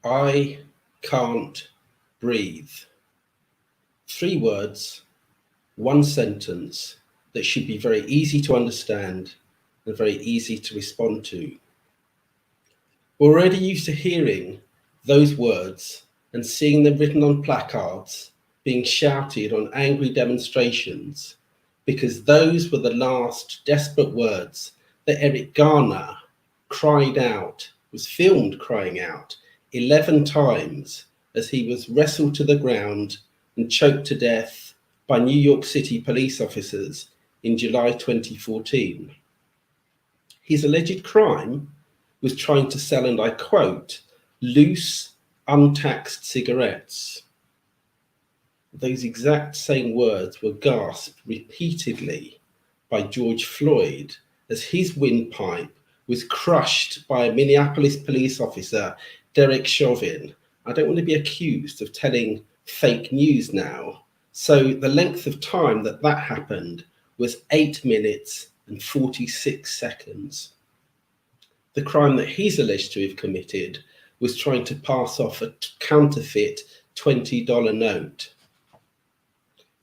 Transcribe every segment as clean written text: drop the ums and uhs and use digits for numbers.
I can't breathe. 3 words, 1 sentence that should be very easy to understand and very easy to respond to. We're already used to hearing those words and seeing them written on placards, being shouted on angry demonstrations, because those were the last desperate words that Eric Garner cried out, was filmed crying out 11 times as he was wrestled to the ground and choked to death by New York City police officers in July 2014. His alleged crime was trying to sell, and I quote, loose, untaxed cigarettes. Those exact same words were gasped repeatedly by George Floyd as his windpipe was crushed by a Minneapolis police officer, Derek Chauvin. I don't want to be accused of telling fake news now. So the length of time that happened was 8 minutes and 46 seconds. The crime that he's alleged to have committed was trying to pass off a counterfeit $20 note.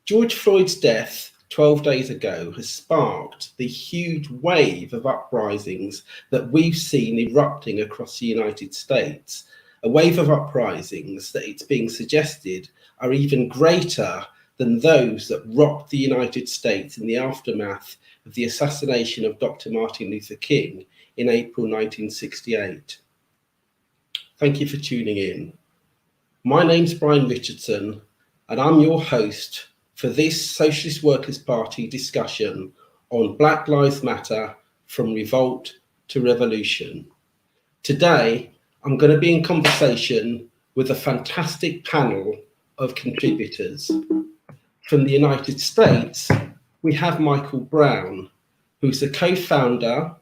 George Floyd's death 12 days ago has sparked the huge wave of uprisings that we've seen erupting across the United States, a wave of uprisings that it's being suggested are even greater than those that rocked the United States in the aftermath of the assassination of Dr. Martin Luther King in April 1968. Thank you for tuning in. My name's Brian Richardson, and I'm your host for this Socialist Workers' Party discussion on Black Lives Matter from revolt to revolution. Today, I'm going to be in conversation with a fantastic panel of contributors. From the United States, we have Michael Brown, who's the co-founder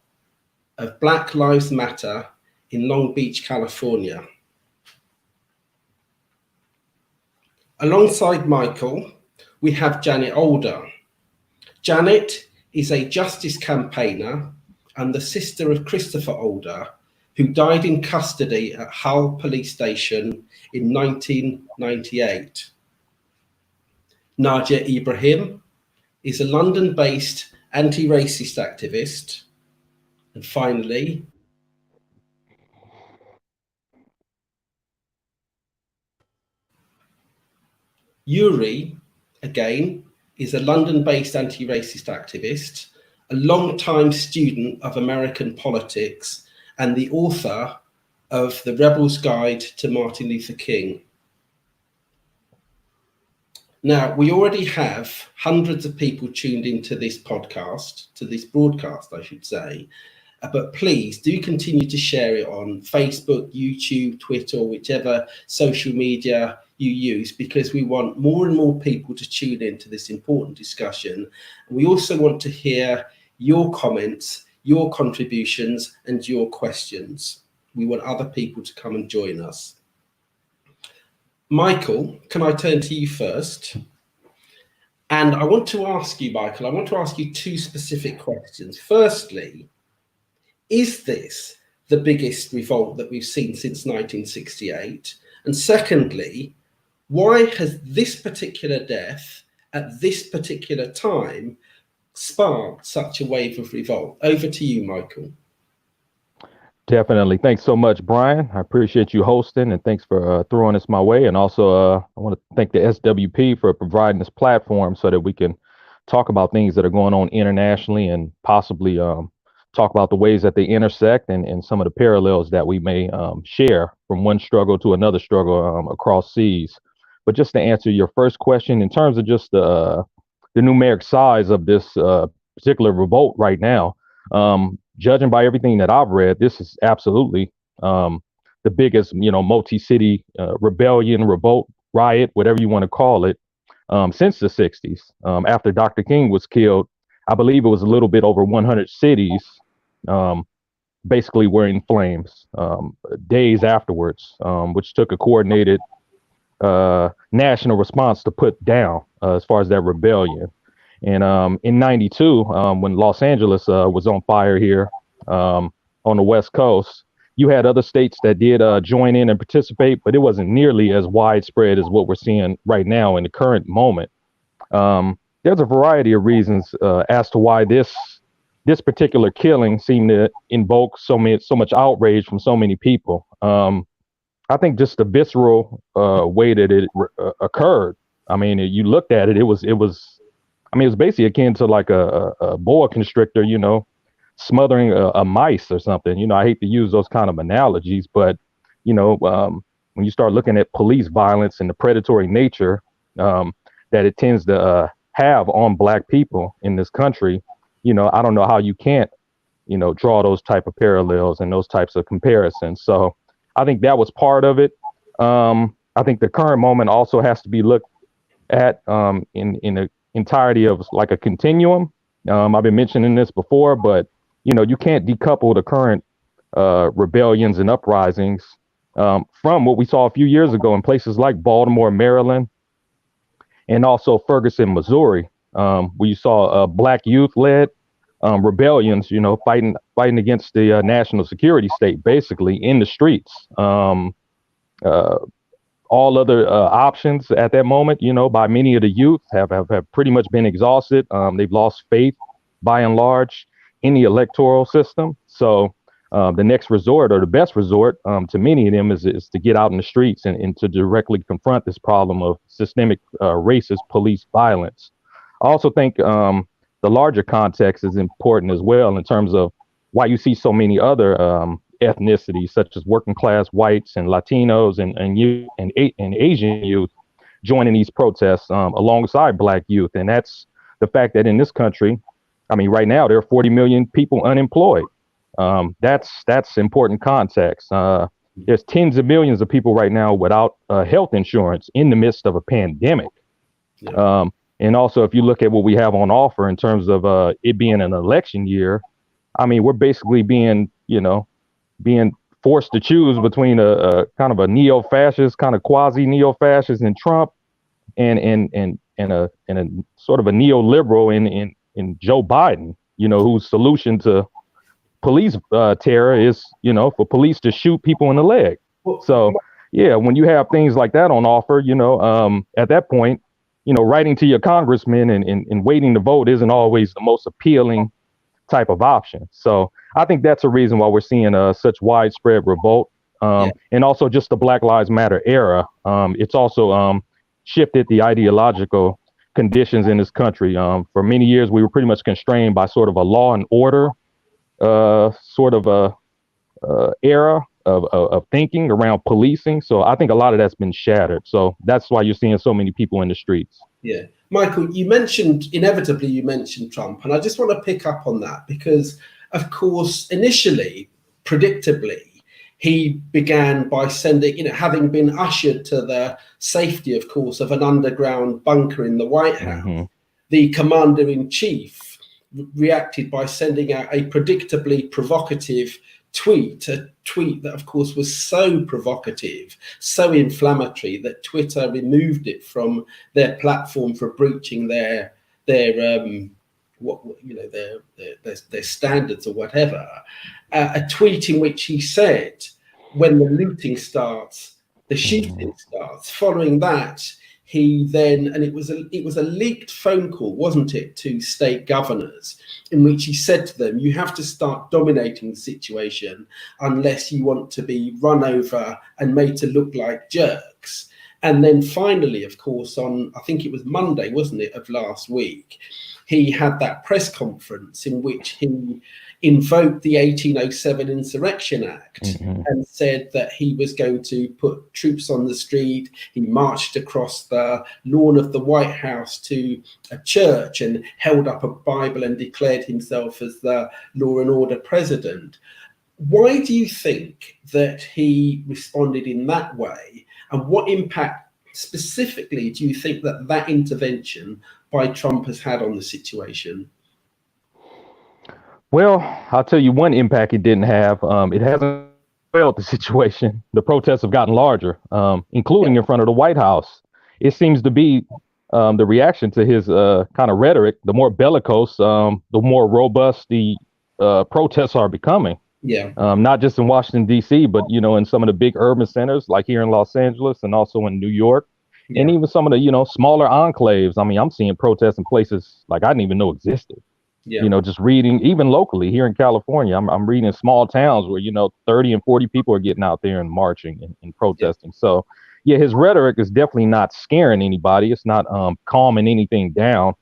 of Black Lives Matter in Long Beach, California. Alongside Michael, we have Janet Alder. Janet is a justice campaigner and the sister of Christopher Alder, who died in custody at Hull Police Station in 1998. Nadia Ibrahim is a London-based anti-racist activist. And finally, Yuri, again, is a London-based anti-racist activist, a long-time student of American politics, and the author of The Rebel's Guide to Martin Luther King. Now, we already have hundreds of people tuned into this podcast, to this broadcast, I should say, but please do continue to share it on Facebook, YouTube, Twitter, or whichever social media you use, because we want more and more people to tune into this important discussion. We also want to hear your comments, your contributions, and your questions. We want other people to come and join us. Michael, can I turn to you first? And I want to ask you, Michael, I want to ask you 2 specific questions. Firstly, is this the biggest revolt that we've seen since 1968? And secondly, why has this particular death at this particular time sparked such a wave of revolt? Over to you, Michael. Definitely. Thanks so much, Brian. I appreciate you hosting, and thanks for throwing this my way. And also, I want to thank the SWP for providing this platform so that we can talk about things that are going on internationally and possibly talk about the ways that they intersect and some of the parallels that we may share from one struggle to another struggle across seas. But just to answer your first question, in terms of just the numeric size of this particular revolt right now, judging by everything that I've read, this is absolutely the biggest, multi-city rebellion, revolt, riot, whatever you want to call it, since the 60s. After Dr. King was killed, I believe it was a little bit over 100 cities basically were in flames days afterwards, which took a coordinated national response to put down as far as that rebellion. And in 92, when Los Angeles was on fire here on the West Coast, You had other states that did join in and participate, but it wasn't nearly as widespread as what we're seeing right now in the current moment. There's a variety of reasons as to why this particular killing seemed to invoke so much outrage from so many people. I think just the visceral way that it occurred. I mean, you looked at it, it was basically akin to like a boa constrictor, smothering a mice or something. I hate to use those kind of analogies, but when you start looking at police violence and the predatory nature that it tends to have on Black people in this country, I don't know how you can't, draw those type of parallels and those types of comparisons. So I think that was part of it. I think the current moment also has to be looked at in the entirety of like a continuum. I've been mentioning this before, but you can't decouple the current rebellions and uprisings from what we saw a few years ago in places like Baltimore, Maryland, and also Ferguson, Missouri, where you saw Black youth-led rebellions, fighting against the national security state, basically in the streets. All other options at that moment, by many of the youth have pretty much been exhausted. They've lost faith, by and large, in the electoral system. So the next resort, or the best resort to many of them, is to get out in the streets and to directly confront this problem of systemic racist police violence. I also think the larger context is important as well in terms of why you see so many other ethnicities, such as working class whites and Latinos and Asian youth joining these protests alongside Black youth. And that's the fact that in this country, I mean, right now there are 40 million people unemployed. That's important context. There's tens of millions of people right now without health insurance in the midst of a pandemic. Yeah. And also, if you look at what we have on offer in terms of it being an election year, I mean, we're basically being forced to choose between a kind of a neo-fascist, kind of quasi-neo-fascist in Trump, and a sort of a neoliberal in Joe Biden, whose solution to police terror is, for police to shoot people in the leg. So, yeah, when you have things like that on offer, at that point, writing to your congressman and waiting to vote isn't always the most appealing type of option. So I think that's a reason why we're seeing such widespread revolt. And also just the Black Lives Matter era. It's also shifted the ideological conditions in this country. For many years, we were pretty much constrained by sort of a law and order sort of a era of thinking around policing. So I think a lot of that's been shattered. So that's why you're seeing so many people in the streets. Yeah. Michael, you mentioned Trump, and I just want to pick up on that because, of course, initially, predictably, he began by sending, having been ushered to the safety, of course, of an underground bunker in the White House, the commander-in-chief reacted by sending out a predictably provocative tweet, a tweet that, of course, was so provocative, so inflammatory that Twitter removed it from their platform for breaching their standards or whatever. A tweet in which he said, when the looting starts, the shooting starts. Following that, he then, and it was a leaked phone call, wasn't it, to state governors, in which he said to them, you have to start dominating the situation unless you want to be run over and made to look like jerks. And then finally, of course, on, I think it was Monday, wasn't it, of last week, he had that press conference in which he invoked the 1807 Insurrection Act and said that he was going to put troops on the street. He marched across the lawn of the White House to a church and held up a Bible and declared himself as the law and order president. Why do you think that he responded in that way? And what impact specifically do you think that intervention by Trump has had on the situation? Well, I'll tell you one impact it didn't have. It hasn't failed the situation. The protests have gotten larger, including in front of the White House. It seems to be the reaction to his kind of rhetoric. The more bellicose, the more robust the protests are becoming. Yeah. Not just in Washington, D.C., but, in some of the big urban centers like here in Los Angeles and also in New York, and even some of the, smaller enclaves. I mean, I'm seeing protests in places like I didn't even know existed. Yeah. Just reading, even locally here in California, I'm reading in small towns where, 30 and 40 people are getting out there and marching and protesting. So, yeah, his rhetoric is definitely not scaring anybody. It's not calming anything down.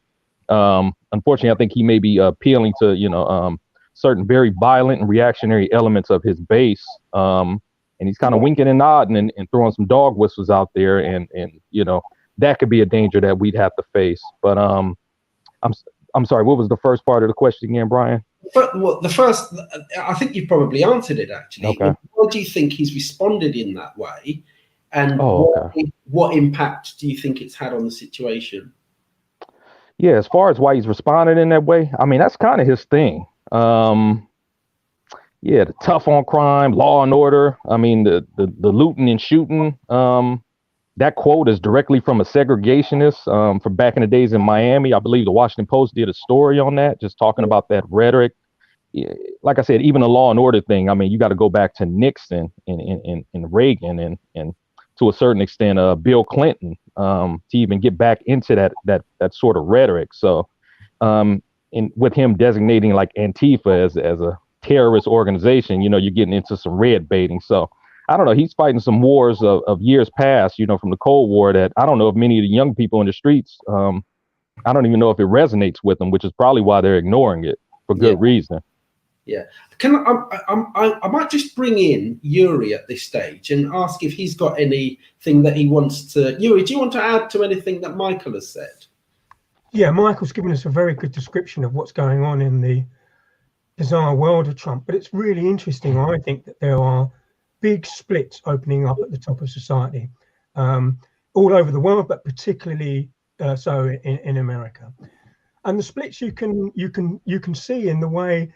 Unfortunately, I think he may be appealing to, certain very violent and reactionary elements of his base. And he's kind of winking and nodding and throwing some dog whistles out there. And that could be a danger that we'd have to face. But I'm sorry, what was the first part of the question again, Brian? But the first, I think you probably answered it actually. Okay. Why do you think he's responded in that way? And what impact do you think it's had on the situation? Yeah, as far as why he's responded in that way, I mean, that's kind of his thing. Yeah, the tough on crime, law and order. I mean, the looting and shooting. That quote is directly from a segregationist from back in the days in Miami. I believe the Washington Post did a story on that, just talking about that rhetoric. Yeah, like I said, even the law and order thing. I mean, you got to go back to Nixon and Reagan and to a certain extent, Bill Clinton to even get back into that sort of rhetoric. So, and with him designating like Antifa as a terrorist organization, you're getting into some red baiting. So I don't know. He's fighting some wars of years past, from the Cold War that I don't know if many of the young people in the streets, I don't even know if it resonates with them, which is probably why they're ignoring it for good reason. Yeah. I might just bring in Yuri at this stage and ask if he's got anything that he wants to. Yuri, do you want to add to anything that Michael has said? Yeah, Michael's given us a very good description of what's going on in the bizarre world of Trump. But it's really interesting, I think, that there are big splits opening up at the top of society all over the world, but particularly so in America. And the splits you can see in the way.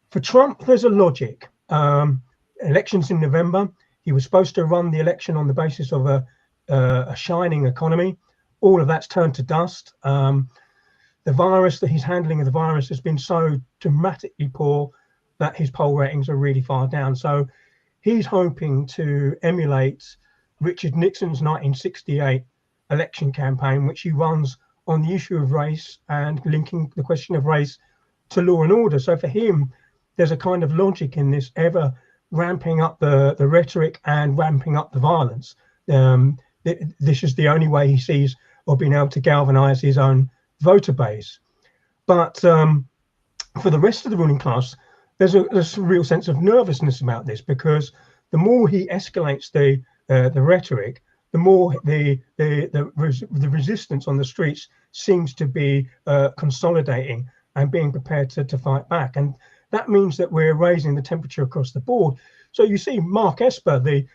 For Trump, there's a logic. Elections in November. He was supposed to run the election on the basis of a shining economy. All of that's turned to dust. The virus, that his handling of the virus has been so dramatically poor that his poll ratings are really far down. So he's hoping to emulate Richard Nixon's 1968 election campaign, which he runs on the issue of race and linking the question of race to law and order. So for him, there's a kind of logic in this ever ramping up the rhetoric and ramping up the violence. This is the only way he sees of being able to galvanize his own voter base. But for the rest of the ruling class, there's a real sense of nervousness about this, because the more he escalates the rhetoric, the more the resistance on the streets seems to be consolidating and being prepared to fight back. And that means that we're raising the temperature across the board. So you see Mark Esper, the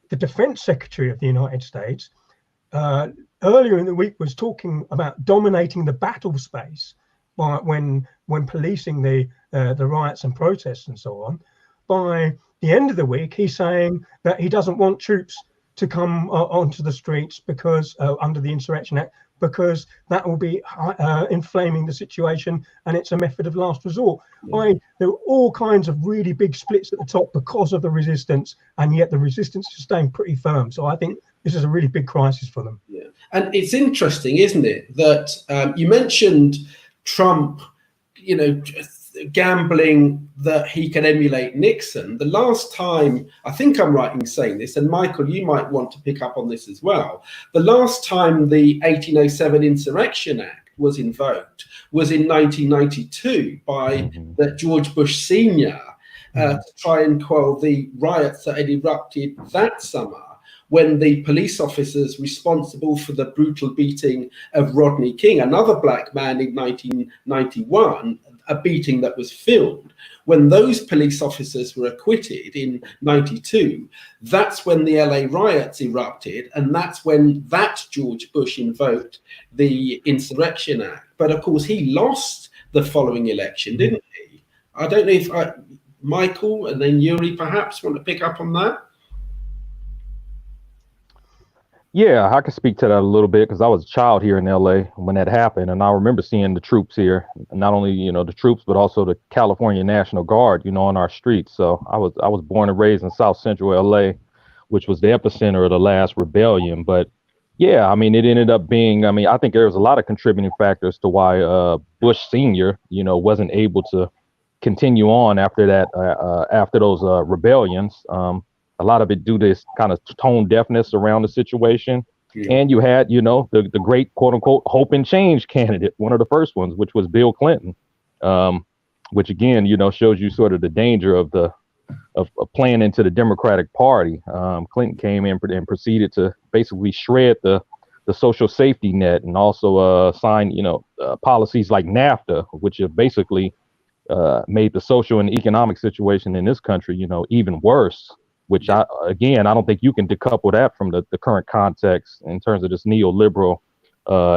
Defense Secretary of the United States, earlier in the week was talking about dominating the battle space when policing the riots and protests and so on. By the end of the week, he's saying that he doesn't want troops to come onto the streets because under the Insurrection Act, because that will be inflaming the situation and it's a method of last resort. There are all kinds of really big splits at the top because of the resistance, and yet the resistance is staying pretty firm. So I think this is a really big crisis for them. Yeah, and it's interesting, isn't it, that you mentioned Trump, gambling that he can emulate Nixon. The last time, I think I'm right in saying this, and Michael, you might want to pick up on this as well. The last time the 1807 Insurrection Act was invoked was in 1992 by George Bush Sr. To try and quell the riots that had erupted that summer, when the police officers responsible for the brutal beating of Rodney King, another black man, in 1991, a beating that was filmed, when those police officers were acquitted in 92, that's when the LA riots erupted, and that's when George Bush invoked the Insurrection Act. But of course, he lost the following election, didn't he? I don't know if Michael and then Yuri perhaps want to pick up on that. Yeah, I can speak to that a little bit because I was a child here in LA when that happened, and I remember seeing the troops here, not only the troops but also the California National Guard, on our streets. So I was born and raised in South Central LA, which was the epicenter of the last rebellion. But yeah, I mean, it ended up being. I mean, I think there was a lot of contributing factors to why Bush Senior, wasn't able to continue on after that, after those rebellions. A lot of it due to this kind of tone deafness around the situation. Yeah. And you had, the great quote unquote hope and change candidate, one of the first ones, which was Bill Clinton, which again, shows you sort of the danger of of playing into the Democratic Party. Clinton came in and proceeded to basically shred the social safety net and also sign, policies like NAFTA, which have basically made the social and economic situation in this country, even worse. Which I don't think you can decouple that from the current context in terms of this neoliberal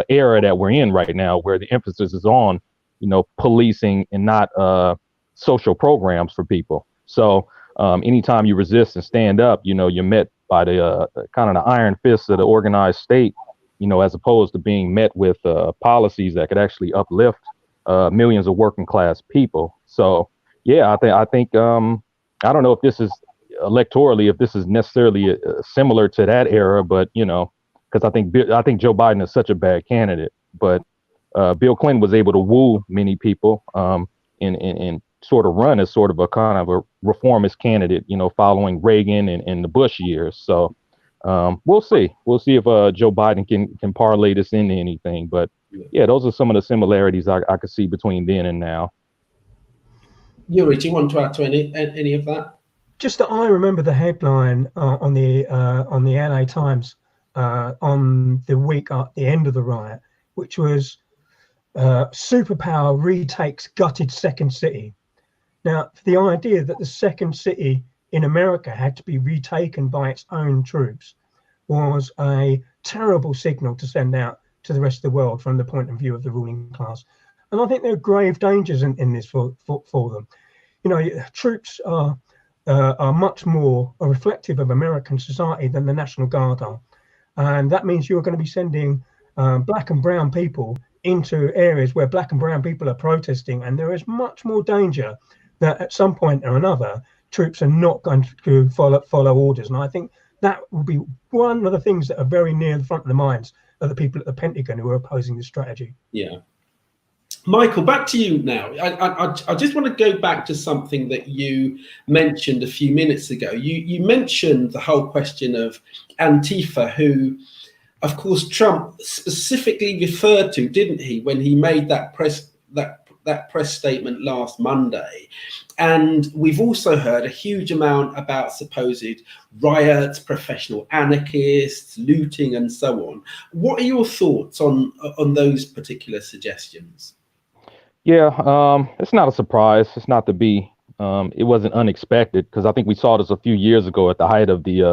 era that we're in right now, where the emphasis is on, policing and not social programs for people. So anytime you resist and stand up, you're met by the kind of the iron fists of the organized state, as opposed to being met with policies that could actually uplift millions of working class people. So yeah, I think I don't know if this is electorally, if this is necessarily similar to that era, but because I think Joe Biden is such a bad candidate, but Bill Clinton was able to woo many people and sort of run as sort of a kind of a reformist candidate, following Reagan and the Bush years. So we'll see if Joe Biden can parlay this into anything. But yeah, those are some of the similarities I could see between then and now. Yuri, do you want to add to any of that? Just that I remember the headline on the LA Times on the week at the end of the riot, which was superpower retakes gutted second city. Now, the idea that the second city in America had to be retaken by its own troops was a terrible signal to send out to the rest of the world from the point of view of the ruling class. And I think there are grave dangers in this for them. Troops are much more reflective of American society than the National Guard are. And that means you're going to be sending black and brown people into areas where black and brown people are protesting. And there is much more danger that at some point or another, troops are not going to follow orders. And I think that will be one of the things that are very near the front of the minds of the people at the Pentagon who are opposing this strategy. Yeah. Michael, back to you now. I just want to go back to something that you mentioned a few minutes ago. You mentioned the whole question of Antifa, who, of course, Trump specifically referred to, didn't he, when he made that press statement last Monday. And we've also heard a huge amount about supposed riots, professional anarchists, looting, and so on. What are your thoughts on those particular suggestions? Yeah, it's not a surprise. It's not to be. It wasn't unexpected because I think we saw this a few years ago at the height of the.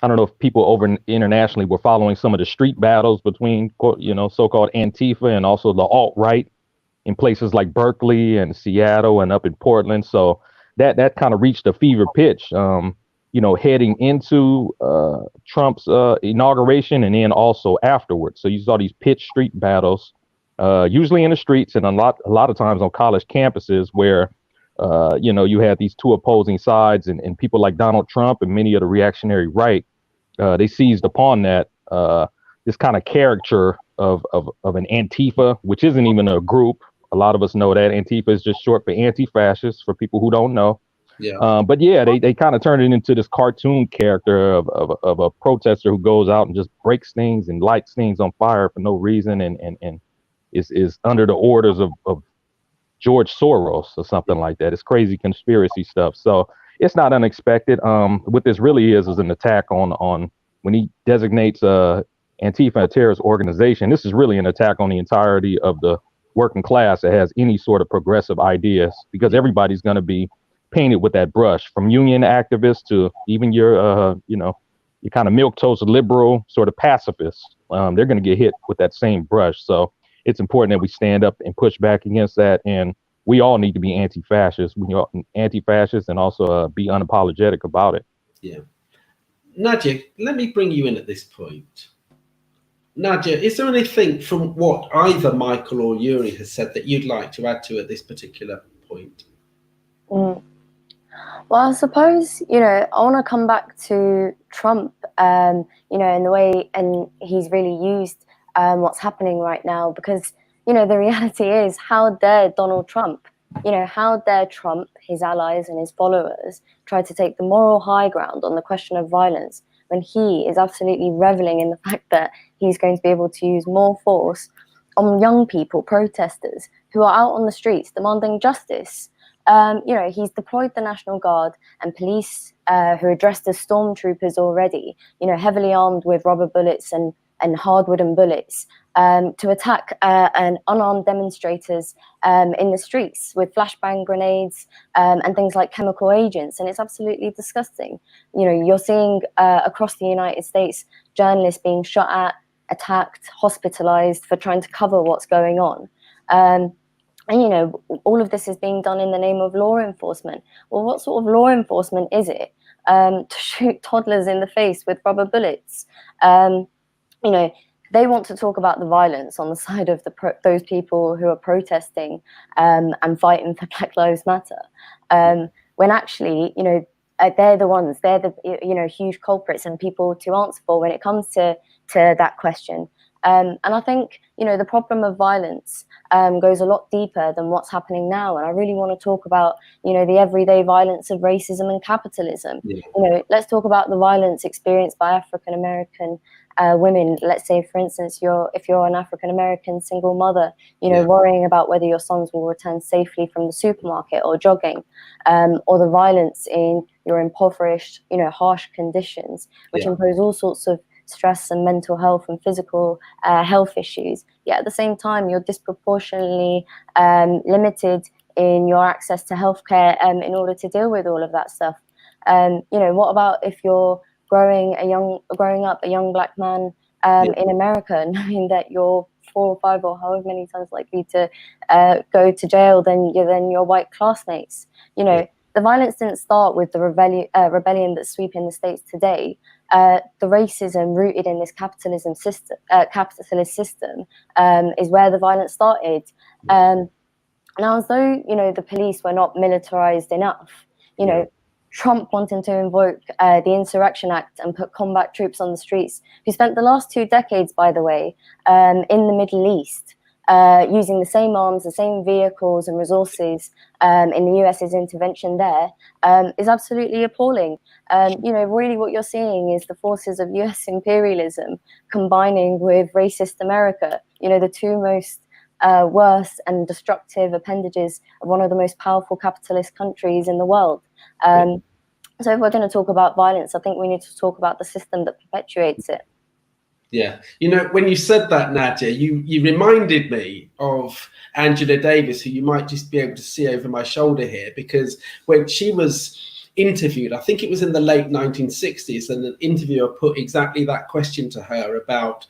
I don't know if people over internationally were following some of the street battles between, so-called Antifa and also the alt-right in places like Berkeley and Seattle and up in Portland. So that kind of reached a fever pitch, heading into Trump's inauguration and then also afterwards. So you saw these pitched street battles. Usually in the streets and a lot of times on college campuses where, you had these two opposing sides and people like Donald Trump and many of the reactionary right, they seized upon that, this kind of caricature of an Antifa, which isn't even a group. A lot of us know that Antifa is just short for anti-fascist for people who don't know. Yeah. But yeah, they kind of turned it into this cartoon character of a protester who goes out and just breaks things and lights things on fire for no reason and is under the orders of George Soros or something like that. It's crazy conspiracy stuff. So it's not unexpected. What this really is an attack on when he designates Antifa a terrorist organization. This is really an attack on the entirety of the working class that has any sort of progressive ideas, because everybody's going to be painted with that brush, from union activists to even your kind of milquetoast liberal sort of pacifists. They're going to get hit with that same brush. So it's important that we stand up and push back against that. And we all need to be anti-fascist. We are anti-fascist and also be unapologetic about it. Yeah. Nadia, let me bring you in at this point. Nadia, is there anything from what either Michael or Yuri has said that you'd like to add to at this particular point? Well, I suppose, I want to come back to Trump, in the way, and he's really used what's happening right now, because, the reality is, how dare Donald Trump, how dare Trump, his allies and his followers try to take the moral high ground on the question of violence when he is absolutely reveling in the fact that he's going to be able to use more force on young people, protesters, who are out on the streets demanding justice. He's deployed the National Guard and police who are dressed as stormtroopers already, heavily armed with rubber bullets and hard wooden bullets, to attack unarmed demonstrators in the streets with flashbang grenades and things like chemical agents. And it's absolutely disgusting. You're seeing across the United States journalists being shot at, attacked, hospitalized for trying to cover what's going on. And, all of this is being done in the name of law enforcement. Well, what sort of law enforcement is it to shoot toddlers in the face with rubber bullets? They want to talk about the violence on the side of those people who are protesting and fighting for Black Lives Matter, when actually, they're the ones, they're the huge culprits and people to answer for when it comes to that question. And I think, the problem of violence goes a lot deeper than what's happening now. And I really want to talk about, the everyday violence of racism and capitalism. Yeah. Let's talk about the violence experienced by African-American women. Let's say, for instance, if you're an African-American single mother, worrying about whether your sons will return safely from the supermarket or jogging, or the violence in your impoverished, harsh conditions, which impose all sorts of stress and mental health and physical health issues. Yet at the same time, you're disproportionately limited in your access to healthcare in order to deal with all of that stuff. What about if you're growing up a young Black man in America, knowing that you're 4 or 5 or however many times likely to go to jail than your white classmates? The violence didn't start with the rebellion that's sweeping the states today. The racism rooted in this capitalist system is where the violence started. Now, as though the police were not militarized enough, Trump wanting to invoke the Insurrection Act and put combat troops on the streets, who spent the last 2 decades, by the way, in the Middle East, using the same arms, the same vehicles and resources in the US's intervention there, is absolutely appalling. Really what you're seeing is the forces of US imperialism combining with racist America, the two most worst and destructive appendages of one of the most powerful capitalist countries in the world. So if we're going to talk about violence, I think we need to talk about the system that perpetuates it. Yeah, when you said that, Nadia, you reminded me of Angela Davis, who you might just be able to see over my shoulder here, because when she was interviewed, I think it was in the late 1960s, and an interviewer put exactly that question to her about,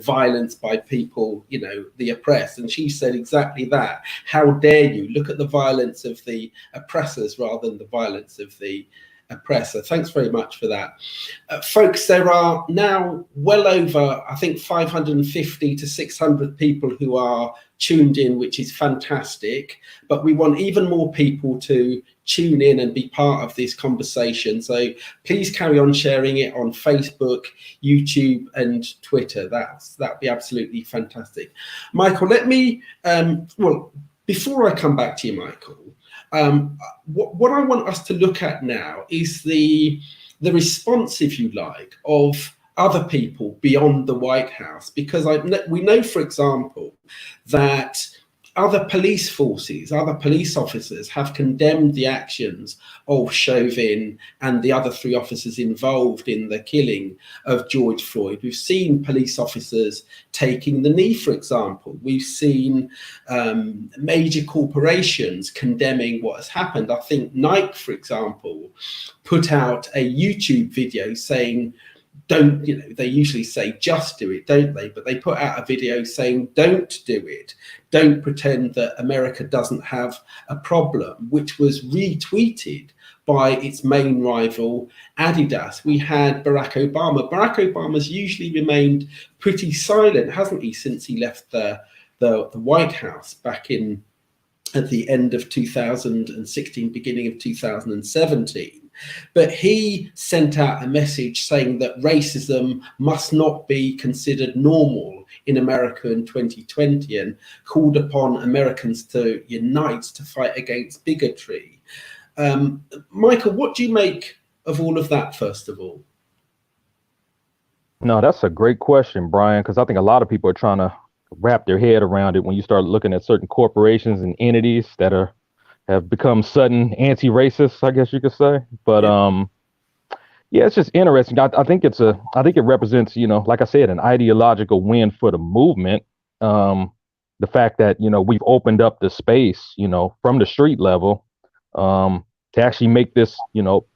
violence by people, the oppressed. And she said exactly that. How dare you look at the violence of the oppressors rather than the violence of the oppressor. Thanks very much for that. Folks, there are now well over, I think, 550 to 600 people who are tuned in, which is fantastic. But we want even more people to tune in and be part of this conversation. So please carry on sharing it on Facebook, YouTube and Twitter. That'd be absolutely fantastic. Michael, let me, before I come back to you, Michael, what I want us to look at now is the response, if you like, of other people beyond the White House, because we know, for example, that other police forces, other police officers have condemned the actions of Chauvin and the other 3 officers involved in the killing of George Floyd. We've seen police officers taking the knee, for example. We've seen major corporations condemning what has happened. I think Nike, for example, put out a YouTube video saying, don't, you know, they usually say just do it, don't they? But they put out a video saying don't do it. Don't pretend that America doesn't have a problem, which was retweeted by its main rival, Adidas. We had Barack Obama. Barack Obama's usually remained pretty silent, hasn't he, since he left the White House back in at the end of 2016, beginning of 2017. But he sent out a message saying that racism must not be considered normal in America in 2020, and called upon Americans to unite to fight against bigotry. Michael, what do you make of all of that, first of all? No, that's a great question, Brian, because I think a lot of people are trying to wrap their head around it when you start looking at certain corporations and entities that have become sudden anti-racist, I guess you could say. But yeah, it's just interesting. I think it represents, you know, like I said, an ideological win for the movement. The fact that, you know, we've opened up the space, you know, from the street level to actually make this, you know,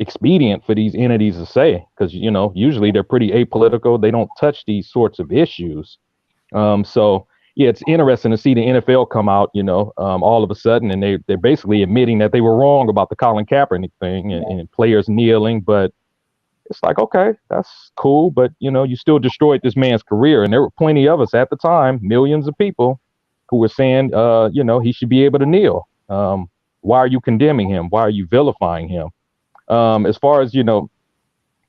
expedient for these entities to say, because, you know, usually they're pretty apolitical. They don't touch these sorts of issues. So yeah, it's interesting to see the NFL come out, you know, all of a sudden, and they're basically admitting that they were wrong about the Colin Kaepernick thing and players kneeling. But it's like, okay, that's cool, but, you know, you still destroyed this man's career. And there were plenty of us at the time, millions of people, who were saying, you know, he should be able to kneel. Why are you condemning him? Why are you vilifying him? As far as, you know,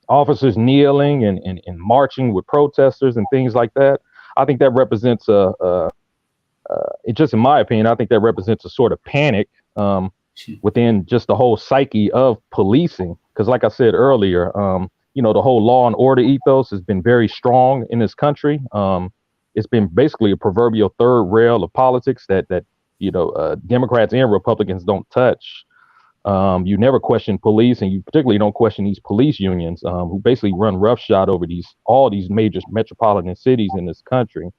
officers kneeling and marching with protesters and things like that, I think that represents it just in my opinion, I think that represents a sort of panic within just the whole psyche of policing. Because like I said earlier, you know, the whole law and order ethos has been very strong in this country. It's been basically a proverbial third rail of politics that you know, Democrats and Republicans don't touch. You never question police, and you particularly don't question these police unions who basically run roughshod over all these major metropolitan cities in this country.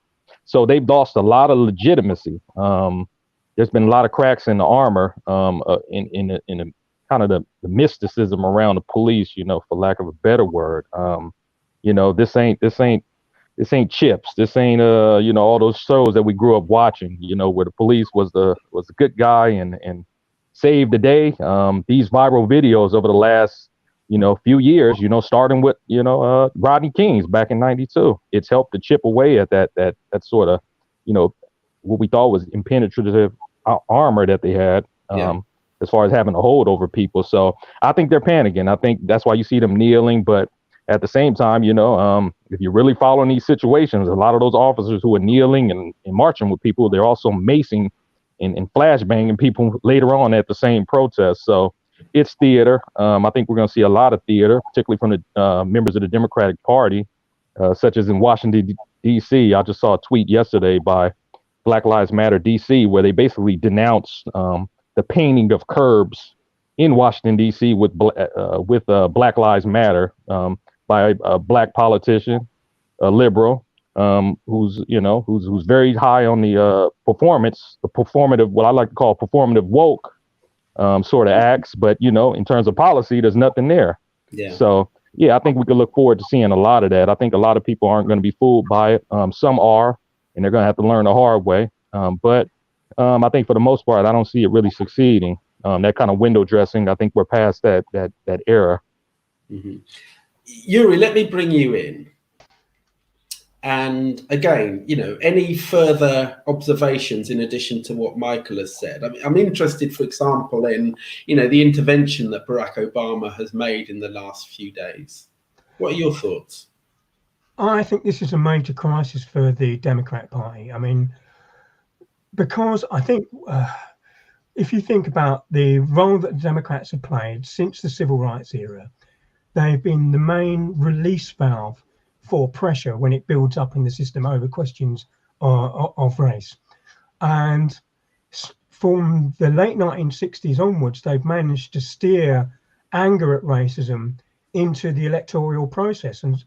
So they've lost a lot of legitimacy. There's been a lot of cracks in the armor, in the kind of the mysticism around the police, you know, for lack of a better word. You know, this ain't Chips. This ain't you know, all those shows that we grew up watching, you know, where the police was the good guy and saved the day. These viral videos over the last, you know, few years, you know, starting with, you know, Rodney King's back in '92. It's helped to chip away at that sort of, you know, what we thought was impenetrative armor that they had, as far as having a hold over people. So I think they're panicking. I think that's why you see them kneeling. But at the same time, you know, if you're really following these situations, a lot of those officers who are kneeling and marching with people, they're also macing and flashbanging people later on at the same protest. So it's theater. I think we're going to see a lot of theater, particularly from the members of the Democratic Party, such as in Washington, D.C. I just saw a tweet yesterday by Black Lives Matter D.C., where they basically denounced the painting of curbs in Washington, D.C. with Black Lives Matter by a black politician, a liberal, who's very high on the performative, what I like to call performative woke sort of acts. But, you know, in terms of policy, there's nothing there. Yeah. So, yeah, I think we could look forward to seeing a lot of that. I think a lot of people aren't going to be fooled by it. Some are, and they're going to have to learn the hard way. But I think for the most part, I don't see it really succeeding. That kind of window dressing, I think we're past that era. Mm-hmm. Yuri, let me bring you in. And again, you know, any further observations in addition to what Michael has said? I mean, I'm interested, for example, in, you know, the intervention that Barack Obama has made in the last few days. What are your thoughts? I think this is a major crisis for the Democrat Party. I mean, because I think if you think about the role that the Democrats have played since the civil rights era, they've been the main release valve for pressure when it builds up in the system over questions of race. And from the late 1960s onwards, they've managed to steer anger at racism into the electoral process. And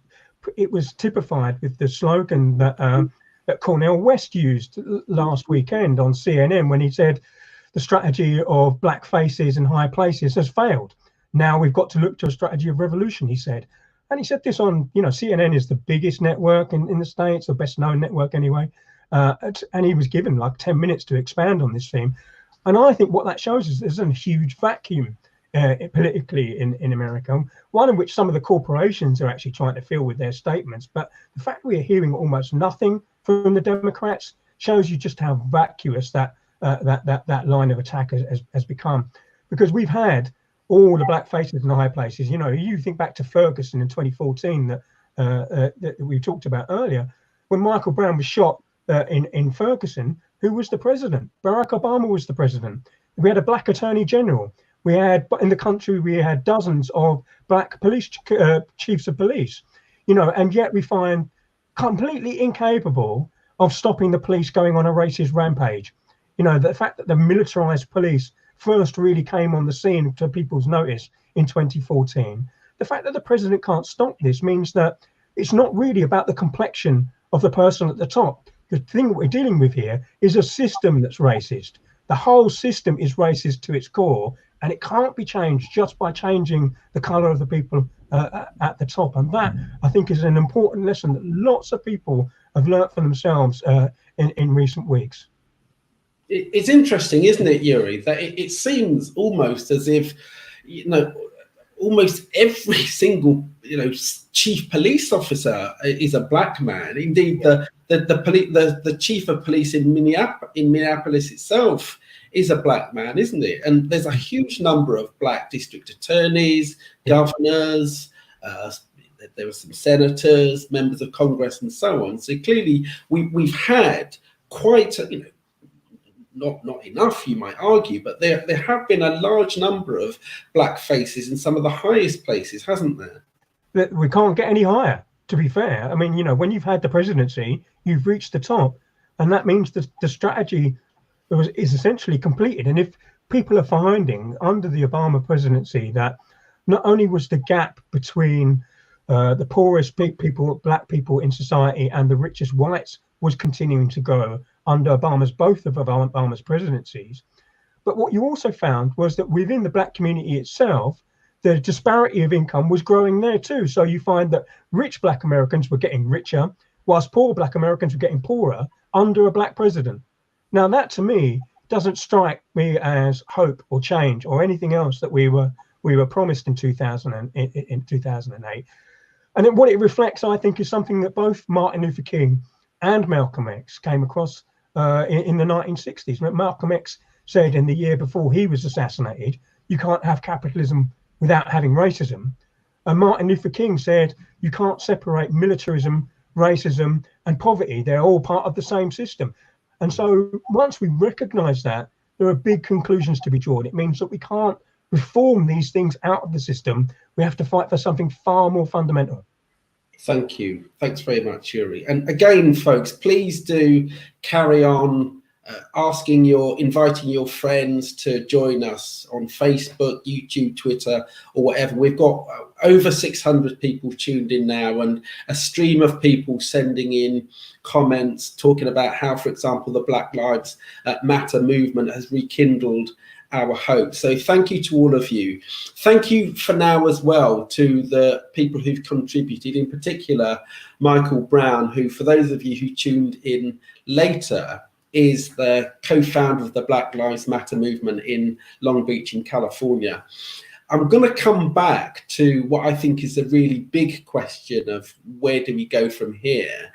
it was typified with the slogan that Cornel West used last weekend on CNN when he said, the strategy of black faces and high places has failed. Now we've got to look to a strategy of revolution, he said. And he said this on, CNN is the biggest network in the States, the best known network anyway. And he was given like 10 minutes to expand on this theme. And I think what that shows is there's a huge vacuum politically in America, one in which some of the corporations are actually trying to fill with their statements. But the fact we're hearing almost nothing from the Democrats shows you just how vacuous that line of attack has become. Because we've had all the black faces in the high places. You think back to Ferguson in 2014 that we talked about earlier, when Michael Brown was shot in Ferguson. Who was the president? Barack Obama was the president. We had a black attorney general. We had, in the country, we had dozens of black police chiefs of police, and yet we find completely incapable of stopping the police going on a racist rampage. The fact that the militarized police first really came on the scene to people's notice in 2014. The fact that the president can't stop this means that it's not really about the complexion of the person at the top. The thing that we're dealing with here is a system that's racist. The whole system is racist to its core, and it can't be changed just by changing the color of the people at the top. And that, I think, is an important lesson that lots of people have learnt for themselves in recent weeks. It's interesting, isn't it, Yuri, that it seems almost as if, almost every single, chief police officer is a black man. Indeed, the chief of police in Minneapolis itself is a black man, isn't it? And there's a huge number of black district attorneys, governors, there were some senators, members of Congress, and so on. So clearly, we've had quite not enough, you might argue, but there have been a large number of black faces in some of the highest places, hasn't there? That we can't get any higher, to be fair. I mean, when you've had the presidency, you've reached the top, and that means that the strategy is essentially completed. And if people are finding under the Obama presidency that not only was the gap between the poorest people, black people in society, and the richest whites was continuing to grow under both of Obama's presidencies. But what you also found was that within the black community itself, the disparity of income was growing there too. So you find that rich black Americans were getting richer, whilst poor black Americans were getting poorer under a black president. Now that, to me, doesn't strike me as hope or change or anything else that we were promised in 2008. And then what it reflects, I think, is something that both Martin Luther King and Malcolm X came across in the 1960s. Malcolm X said in the year before he was assassinated, you can't have capitalism without having racism. And Martin Luther King said, you can't separate militarism, racism, and poverty. They're all part of the same system. And so once we recognize that, there are big conclusions to be drawn. It means that we can't reform these things out of the system. We have to fight for something far more fundamental. Thank you. Thanks very much, Yuri. And again, folks, please do carry on inviting your friends to join us on Facebook, YouTube, Twitter, or whatever. We've got over 600 people tuned in now, and a stream of people sending in comments talking about how, for example, the Black Lives Matter movement has rekindled our hope. So thank you to all of you. Thank you for now as well to the people who've contributed, in particular Michael Brown, who, for those of you who tuned in later, is the co-founder of the Black Lives Matter movement in Long Beach in California. I'm going to come back to what I think is a really big question of where do we go from here?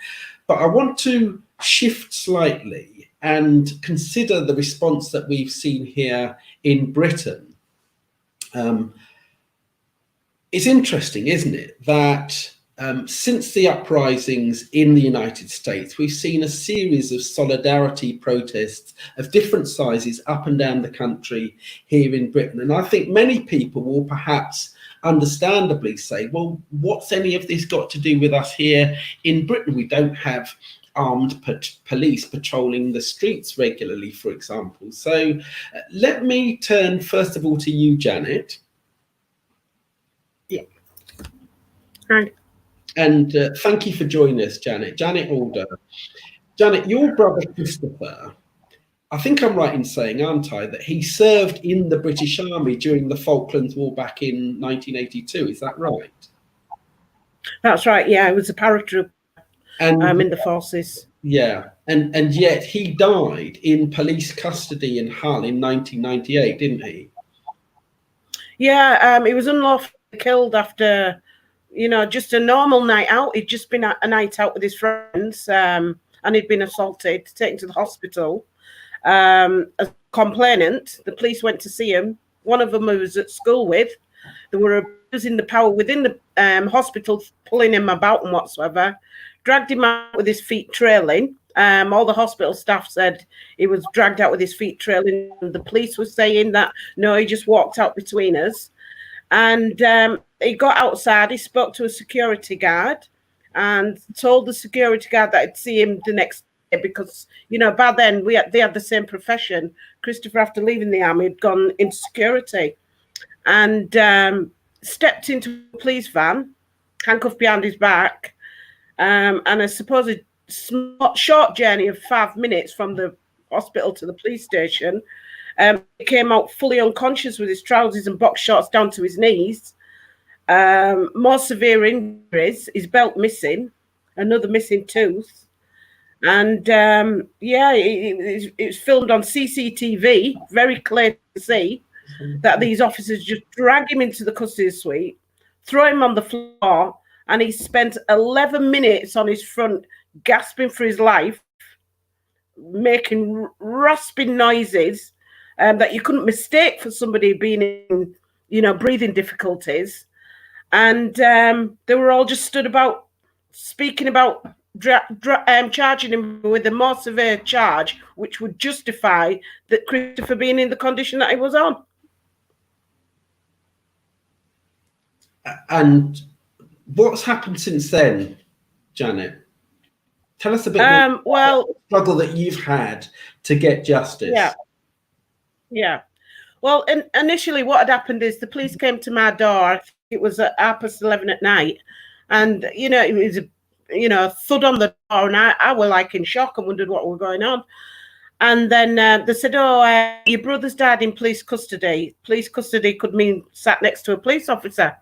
But I want to shift slightly and consider the response that we've seen here in Britain. It's interesting, isn't it, that since the uprisings in the United States, we've seen a series of solidarity protests of different sizes up and down the country here in Britain. And I think many people will perhaps understandably say, well, what's any of this got to do with us here in Britain? We don't have armed police patrolling the streets regularly, for example. So let me turn first of all to you, Janet. Yeah. Hi. And thank you for joining us, Janet. Janet Alder. Janet, your brother Christopher, I think I'm right in saying, aren't I, that he served in the British Army during the Falklands War back in 1982. Is that right? That's right. Yeah, he was a paratrooper And in the forces. yeah, and yet he died in police custody in Hull in 1998, didn't he? Yeah, he was unlawfully killed after, you know, just a normal night out. He'd just been a night out with his friends, and he'd been assaulted, taken to the hospital. As a complainant, the police went to see him. One of them who was at school with, they were abusing the power within the hospital, pulling him about and whatsoever. Dragged him out with his feet trailing. All the hospital staff said he was dragged out with his feet trailing. The police were saying that, no, he just walked out between us. And he got outside, he spoke to a security guard and told the security guard that I'd see him the next day because, you know, by then they had the same profession. Christopher, after leaving the army, had gone into security and stepped into a police van, handcuffed behind his back, and a supposed short journey of 5 minutes from the hospital to the police station. He came out fully unconscious with his trousers and box shorts down to his knees. More severe injuries, his belt missing, another missing tooth. And yeah, it was filmed on CCTV, very clear to see that these officers just drag him into the custody suite, throw him on the floor, and he spent 11 minutes on his front gasping for his life, making rasping noises that you couldn't mistake for somebody being in, you know, breathing difficulties. And they were all just stood about speaking about charging him with a more severe charge, which would justify that Christopher being in the condition that he was on. And what's happened since then, Janet? Tell us a bit more about the struggle that you've had to get justice. Yeah. Well, initially what had happened is the police came to my door. I think it was at 11:30 at night. And, you know, it was, you know, a thud on the door. And I was like in shock and wondered what was going on. And then they said, oh, your brother's died in police custody. Police custody could mean sat next to a police officer.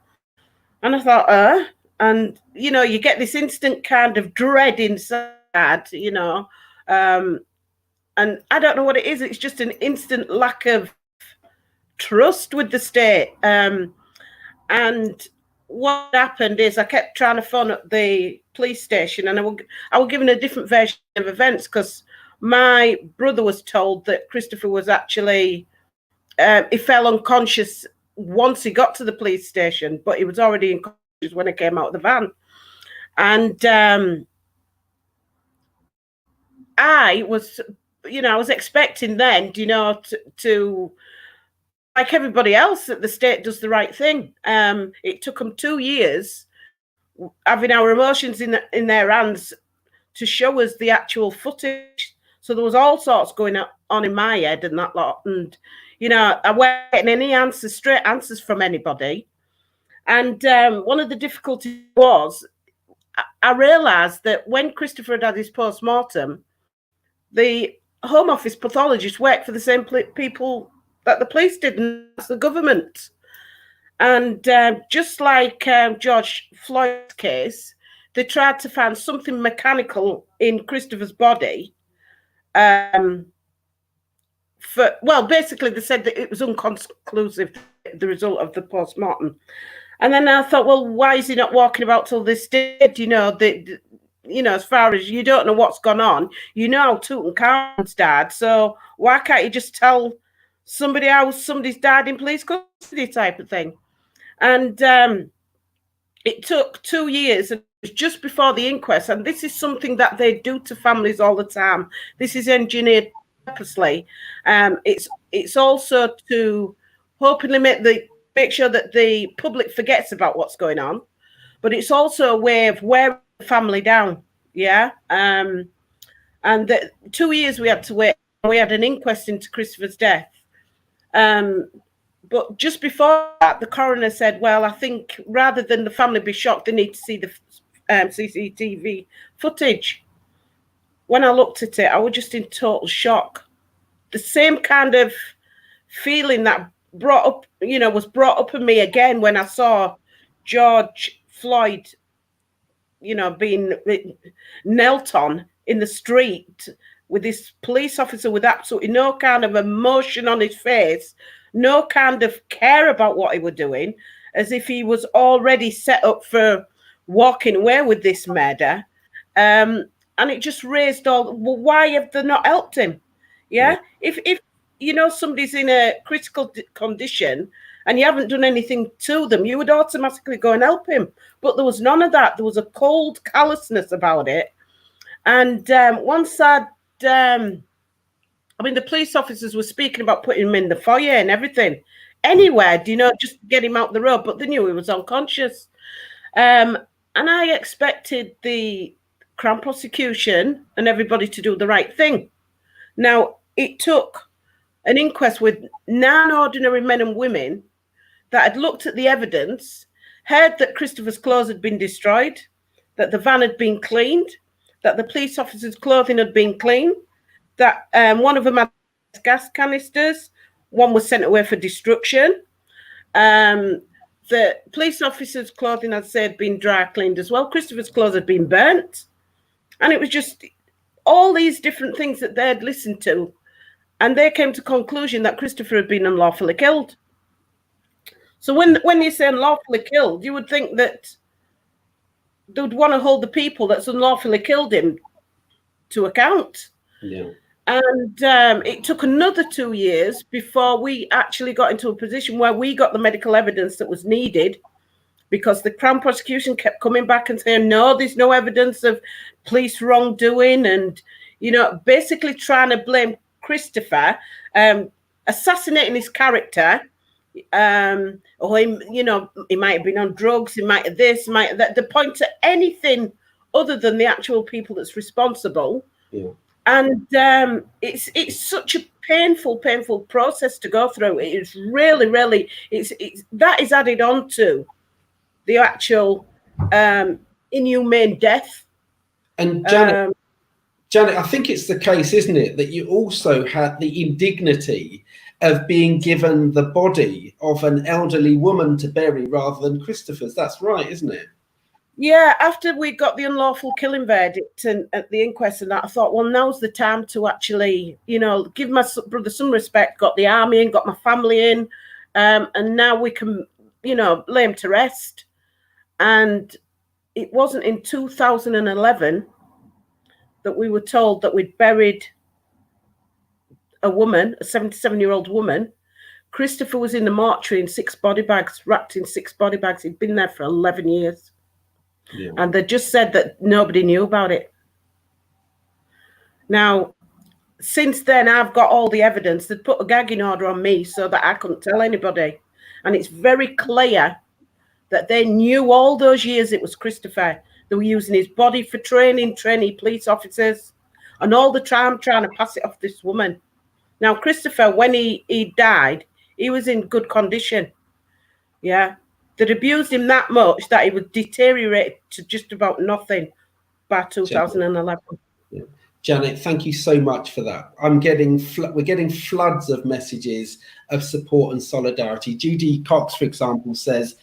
And I thought, and, you know, you get this instant kind of dread inside, you know, and I don't know what it is. It's just an instant lack of trust with the state. And what happened is I kept trying to phone up the police station, and I was given a different version of events because my brother was told that Christopher was actually, he fell unconscious once he got to the police station, but he was already unconscious when he came out of the van. And I was, you know, I was expecting then, you know, to like everybody else, that the state does the right thing. It took them 2 years having our emotions in their hands to show us the actual footage. So there was all sorts going on in my head and that lot. And, you know, I wasn't getting any answers, straight answers from anybody. And one of the difficulties was I realised that when Christopher had his post-mortem, the Home Office pathologist worked for the same people that the police did, and that's the government. And just like George Floyd's case, they tried to find something mechanical in Christopher's body. Well, basically, they said that it was inconclusive, the result of the post-mortem. And then I thought, well, why is he not walking about till this day? You know, you know, as far as you don't know what's gone on, you know how Tutankhamun's died. So why can't you just tell somebody how somebody's died in police custody type of thing? And it took 2 years, and it was just before the inquest. And this is something that they do to families all the time. This is engineered purposely. It's also to hopefully make sure that the public forgets about what's going on, but it's also a way of wearing the family down. Yeah. And 2 years we had to wait. We had an inquest into Christopher's death. But just before that, the coroner said, well, I think rather than the family be shocked, they need to see the CCTV footage. When I looked at it, I was just in total shock. The same kind of feeling that was brought up in me again when I saw George Floyd being knelt on in the street with this police officer with absolutely no kind of emotion on his face, no kind of care about what he was doing, as if he was already set up for walking away with this murder. And it just raised all, well, why have they not helped him? Yeah. If somebody's in a critical condition and you haven't done anything to them, you would automatically go and help him. But there was none of that. There was a cold callousness about it. And once the police officers were speaking about putting him in the foyer and everything, anywhere, just get him out the road, but they knew he was unconscious. And I expected the Crown prosecution and everybody to do the right thing. Now, it took an inquest with 9 ordinary men and women that had looked at the evidence, heard that Christopher's clothes had been destroyed, that the van had been cleaned, that the police officer's clothing had been cleaned, that one of them had gas canisters, one was sent away for destruction. The police officer's clothing, I'd say, had been dry cleaned as well. Christopher's clothes had been burnt. And it was just all these different things that they had listened to. And they came to the conclusion that Christopher had been unlawfully killed. So when you say unlawfully killed, you would think that they would want to hold the people that's unlawfully killed him to account. Yeah. And it took another 2 years before we actually got into a position where we got the medical evidence that was needed, because the Crown prosecution kept coming back and saying, no, there's no evidence of police wrongdoing, and, basically trying to blame Christopher, assassinating his character, or he might have been on drugs, he might have this, might have that. They point to anything other than the actual people that's responsible. Yeah. And it's such a painful process to go through. It is really, really, that is added on to the actual inhumane death. And Janet, I think it's the case, isn't it, that you also had the indignity of being given the body of an elderly woman to bury rather than Christopher's. That's right, isn't it? Yeah, after we got the unlawful killing verdict and at the inquest and that, I thought, well, now's the time to actually, give my brother some respect, got the army in, got my family in, and now we can, lay him to rest. And it wasn't in 2011 that we were told that we'd buried a woman, a 77-year-old woman. Christopher was in the mortuary in 6 body bags, wrapped in 6 body bags. He'd been there for 11 years. Yeah. And they just said that nobody knew about it. Now, since then, I've got all the evidence. They'd put a gagging order on me so that I couldn't tell anybody. And it's very clear that they knew all those years it was Christopher. They were using his body for training police officers, and all the time trying to pass it off this woman. Now, Christopher, when he died, he was in good condition. Yeah. They'd abused him that much that he would deteriorate to just about nothing by 2011. Yeah. Janet, thank you so much for that. We're getting floods of messages of support and solidarity. Judy Cox, for example, says,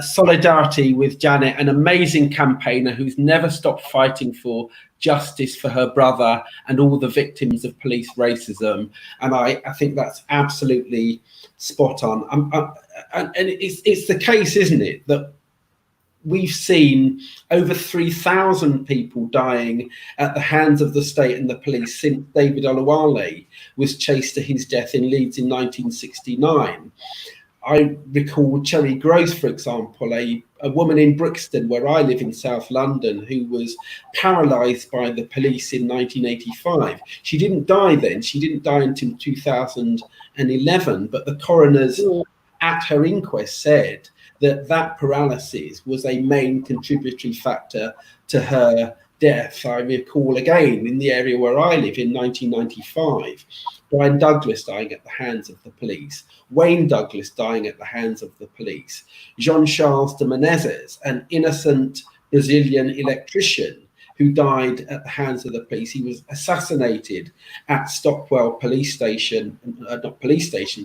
solidarity with Janet, an amazing campaigner who's never stopped fighting for justice for her brother and all the victims of police racism. And I think that's absolutely spot on. And it's the case, isn't it, that we've seen over 3,000 people dying at the hands of the state and the police since David Oluwale was chased to his death in Leeds in 1969. I recall Cherry Gross, for example, a woman in Brixton, where I live in South London, who was paralysed by the police in 1985. She didn't die then. She didn't die until 2011. But the coroners at her inquest said that paralysis was a main contributory factor to her death. I recall again in the area where I live in 1995, Brian Douglas dying at the hands of the police, Wayne Douglas dying at the hands of the police, Jean-Charles de Menezes, an innocent Brazilian electrician who died at the hands of the police. He was assassinated at Stockwell police station,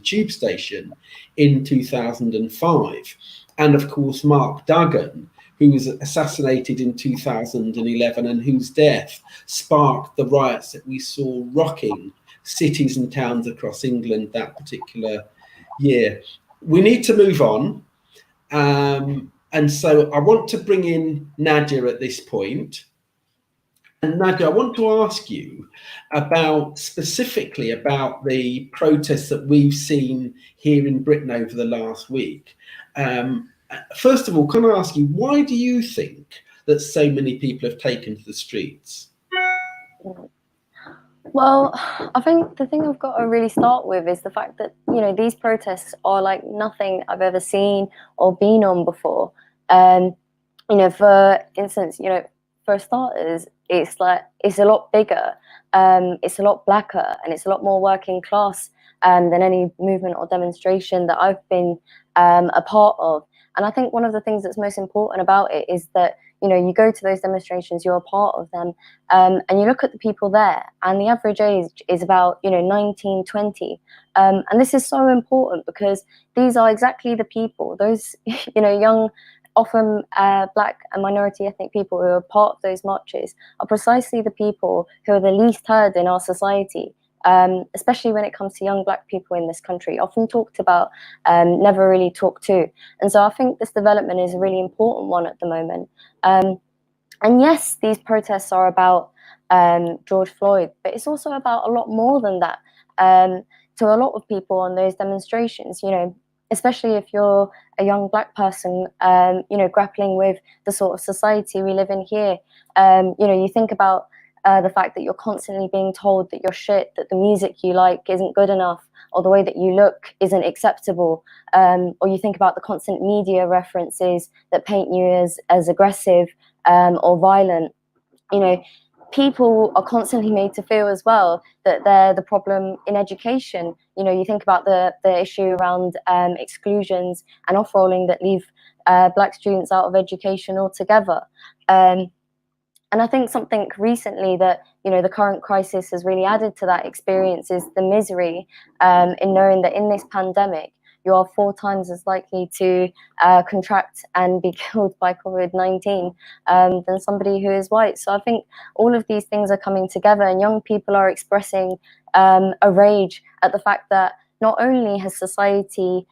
tube station in 2005. And of course, Mark Duggan, who was assassinated in 2011 and whose death sparked the riots that we saw rocking cities and towns across England that particular year. We need to move on. And so I want to bring in Nadia at this point. And Nadia, I want to ask you specifically about the protests that we've seen here in Britain over the last week. First of all, can I ask you, why do you think that so many people have taken to the streets? Well, I think the thing I've got to really start with is the fact that, you know, these protests are like nothing I've ever seen or been on before. You know, for instance, you know, for starters, it's a lot bigger, it's a lot blacker, and it's a lot more working class than any movement or demonstration that I've been a part of. And I think one of the things that's most important about it is that, you know, you go to those demonstrations, you're a part of them, and you look at the people there, and the average age is about, you know, 19, 20. And this is so important because these are exactly the people, those, you know, young, often black and minority ethnic people who are part of those marches are precisely the people who are the least heard in our society. Especially when it comes to young black people in this country, often talked about, never really talked to. And so I think this development is a really important one at the moment. And yes, these protests are about George Floyd, but it's also about a lot more than that. To a lot of people on those demonstrations, you know, especially if you're a young black person, you know, grappling with the sort of society we live in here, you know, you think about the fact that you're constantly being told that you're shit, that the music you like isn't good enough, or the way that you look isn't acceptable, or you think about the constant media references that paint you as aggressive or violent. You know, people are constantly made to feel as well that they're the problem in education. You know, you think about the issue around exclusions and off-rolling that leave black students out of education altogether. And I think something recently that, you know, the current crisis has really added to that experience is the misery in knowing that in this pandemic, you are 4 times as likely to contract and be killed by COVID-19 than somebody who is white. So I think all of these things are coming together, and young people are expressing a rage at the fact that not only has society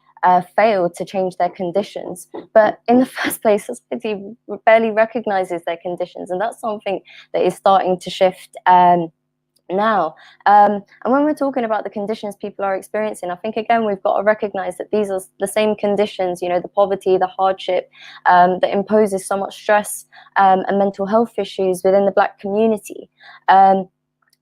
failed to change their conditions, but in the first place, society barely recognizes their conditions, and that's something that is starting to shift now. And when we're talking about the conditions people are experiencing, I think again we've got to recognize that these are the same conditions, you know, the poverty, the hardship that imposes so much stress and mental health issues within the black community.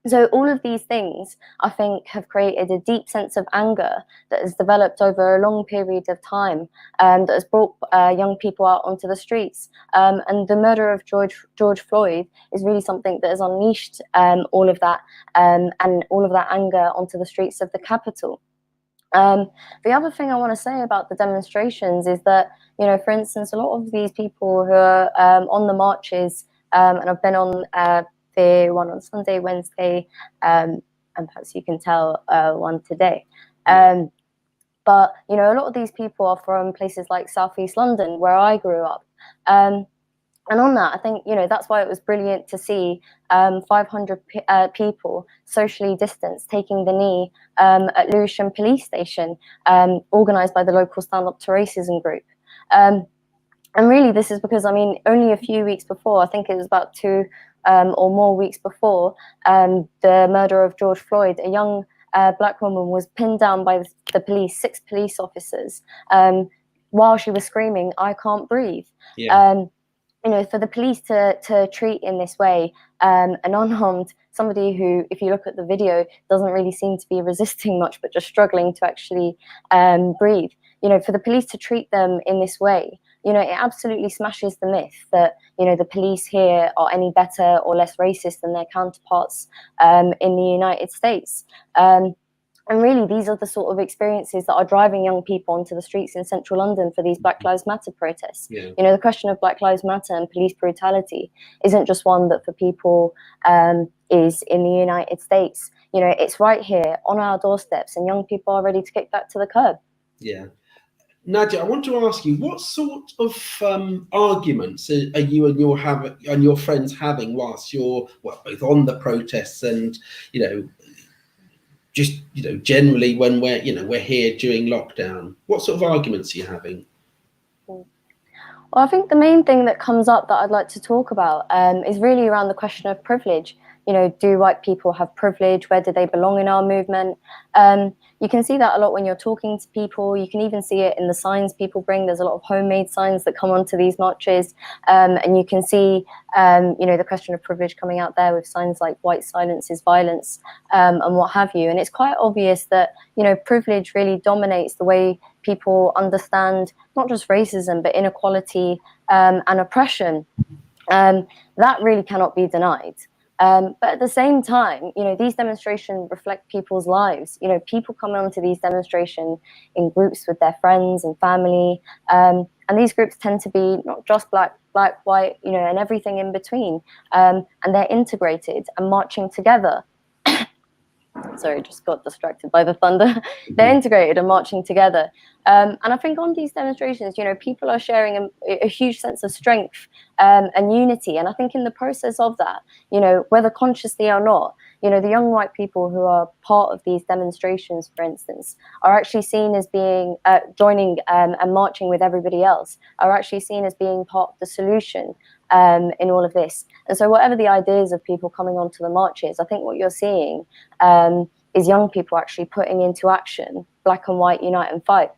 So all of these things, I think, have created a deep sense of anger that has developed over a long period of time, that has brought young people out onto the streets. And the murder of George Floyd is really something that has unleashed all of that and all of that anger onto the streets of the capital. The other thing I want to say about the demonstrations is that, you know, for instance, a lot of these people who are on the marches, and I've been on one on Sunday, Wednesday, and perhaps you can tell one today. But, you know, a lot of these people are from places like Southeast London, where I grew up. And on that, I think, you know, that's why it was brilliant to see 500 people socially distanced taking the knee at Lewisham Police Station, organised by the local Stand Up to Racism group. And really, this is because, I mean, only a few weeks before, I think it was about 2 or more weeks before the murder of George Floyd, a young black woman was pinned down by the police, 6 police officers, while she was screaming, "I can't breathe." Yeah. You know, for the police to treat in this way an unarmed somebody who, if you look at the video, doesn't really seem to be resisting much, but just struggling to actually breathe. You know, for the police to treat them in this way, you know, it absolutely smashes the myth that, you know, the police here are any better or less racist than their counterparts in the United States. And really, these are the sort of experiences that are driving young people onto the streets in central London for these Black Lives Matter protests. Yeah. You know, the question of Black Lives Matter and police brutality isn't just one that for people is in the United States. You know, it's right here on our doorsteps, and young people are ready to kick that to the curb. Yeah. Nadia, I want to ask you, what sort of arguments are you and your friends having whilst you're both on the protests and just generally when we're here during lockdown? What sort of arguments are you having? Well, I think the main thing that comes up that I'd like to talk about is really around the question of privilege. Do white people have privilege? Where do they belong in our movement? You can see that a lot when you're talking to people. You can even see it in the signs people bring. There's a lot of homemade signs that come onto these marches. And you can see, the question of privilege coming out there with signs like white silence is violence and what have you. And it's quite obvious that, privilege really dominates the way people understand not just racism, but inequality and oppression. That really cannot be denied. But at the same time, these demonstrations reflect people's lives. People come onto these demonstrations in groups with their friends and family. And these groups tend to be not just black, white, and everything in between. And they're integrated and marching together. Sorry, just got distracted by the thunder. They're integrated and marching together. And I think on these demonstrations, people are sharing a huge sense of strength and unity. And I think in the process of that, whether consciously or not, the young white people who are part of these demonstrations, for instance, are actually seen as being joining and marching with everybody else, are actually seen as being part of the solution in all of this. And so whatever the ideas of people coming onto the marches, I think what you're seeing is young people actually putting into action black and white unite and fight.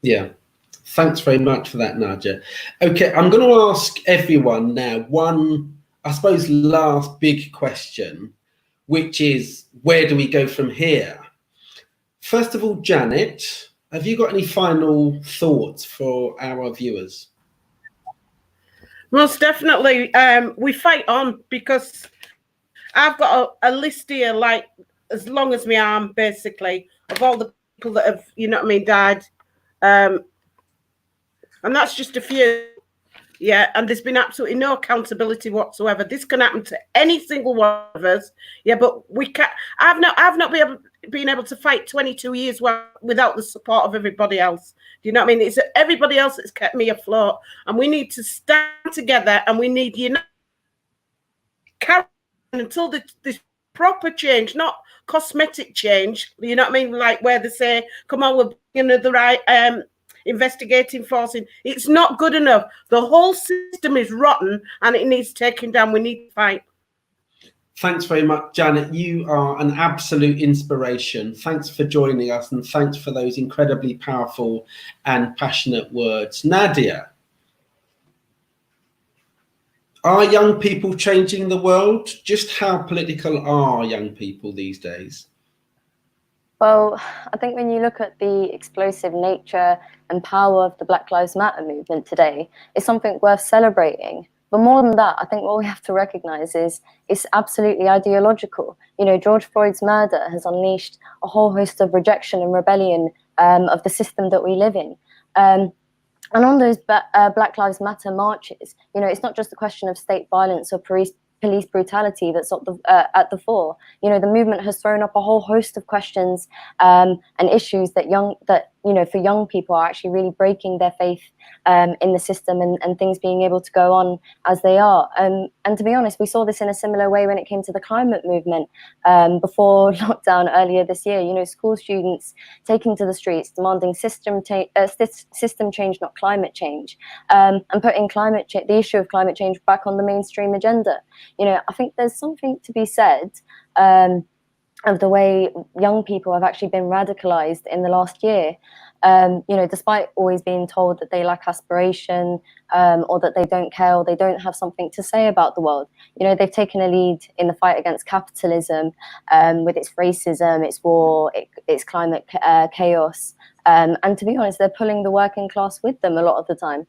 Yeah, thanks very much for that, Nadia. Okay, I'm going to ask everyone now one, I suppose, last big question, which is, where do we go from here? First of all, Janet, have you got any final thoughts for our viewers? Most definitely, we fight on, because I've got a list here, like as long as my arm, basically, of all the people that have, died. And that's just a few. Yeah, and there's been absolutely no accountability whatsoever. This can happen to any single one of us. Yeah, but we can't. I've not been able to fight 22 years without the support of everybody else. Do you know what I mean? It's everybody else that's kept me afloat, and we need to stand together, and we need carry on until this proper change, not cosmetic change. You know what I mean? Like where they say, "Come on, we're bringing the right." Investigating forcing, it's not good enough. The whole system is rotten and it needs taken down. We need to fight. Thanks very much, Janet. You are an absolute inspiration. Thanks for joining us, and thanks for those incredibly powerful and passionate words. Nadia, are young people changing the world? Just how political are young people these days? Well, I think when you look at the explosive nature and power of the Black Lives Matter movement today, it's something worth celebrating. But more than that, I think what we have to recognize is it's absolutely ideological. George Floyd's murder has unleashed a whole host of rejection and rebellion of the system that we live in. And on those Black Lives Matter marches, it's not just a question of state violence or police brutality that's at the fore. The movement has thrown up a whole host of questions and issues that for young people are actually really breaking their faith in the system and things being able to go on as they are. And to be honest, we saw this in a similar way when it came to the climate movement before lockdown earlier this year. School students taking to the streets demanding system change, not climate change, and putting the issue of climate change back on the mainstream agenda. I think there's something to be said of the way young people have actually been radicalized in the last year. Despite always being told that they lack aspiration or that they don't care or they don't have something to say about the world. They've taken a lead in the fight against capitalism with its racism, its war, its climate chaos. And to be honest, they're pulling the working class with them a lot of the time.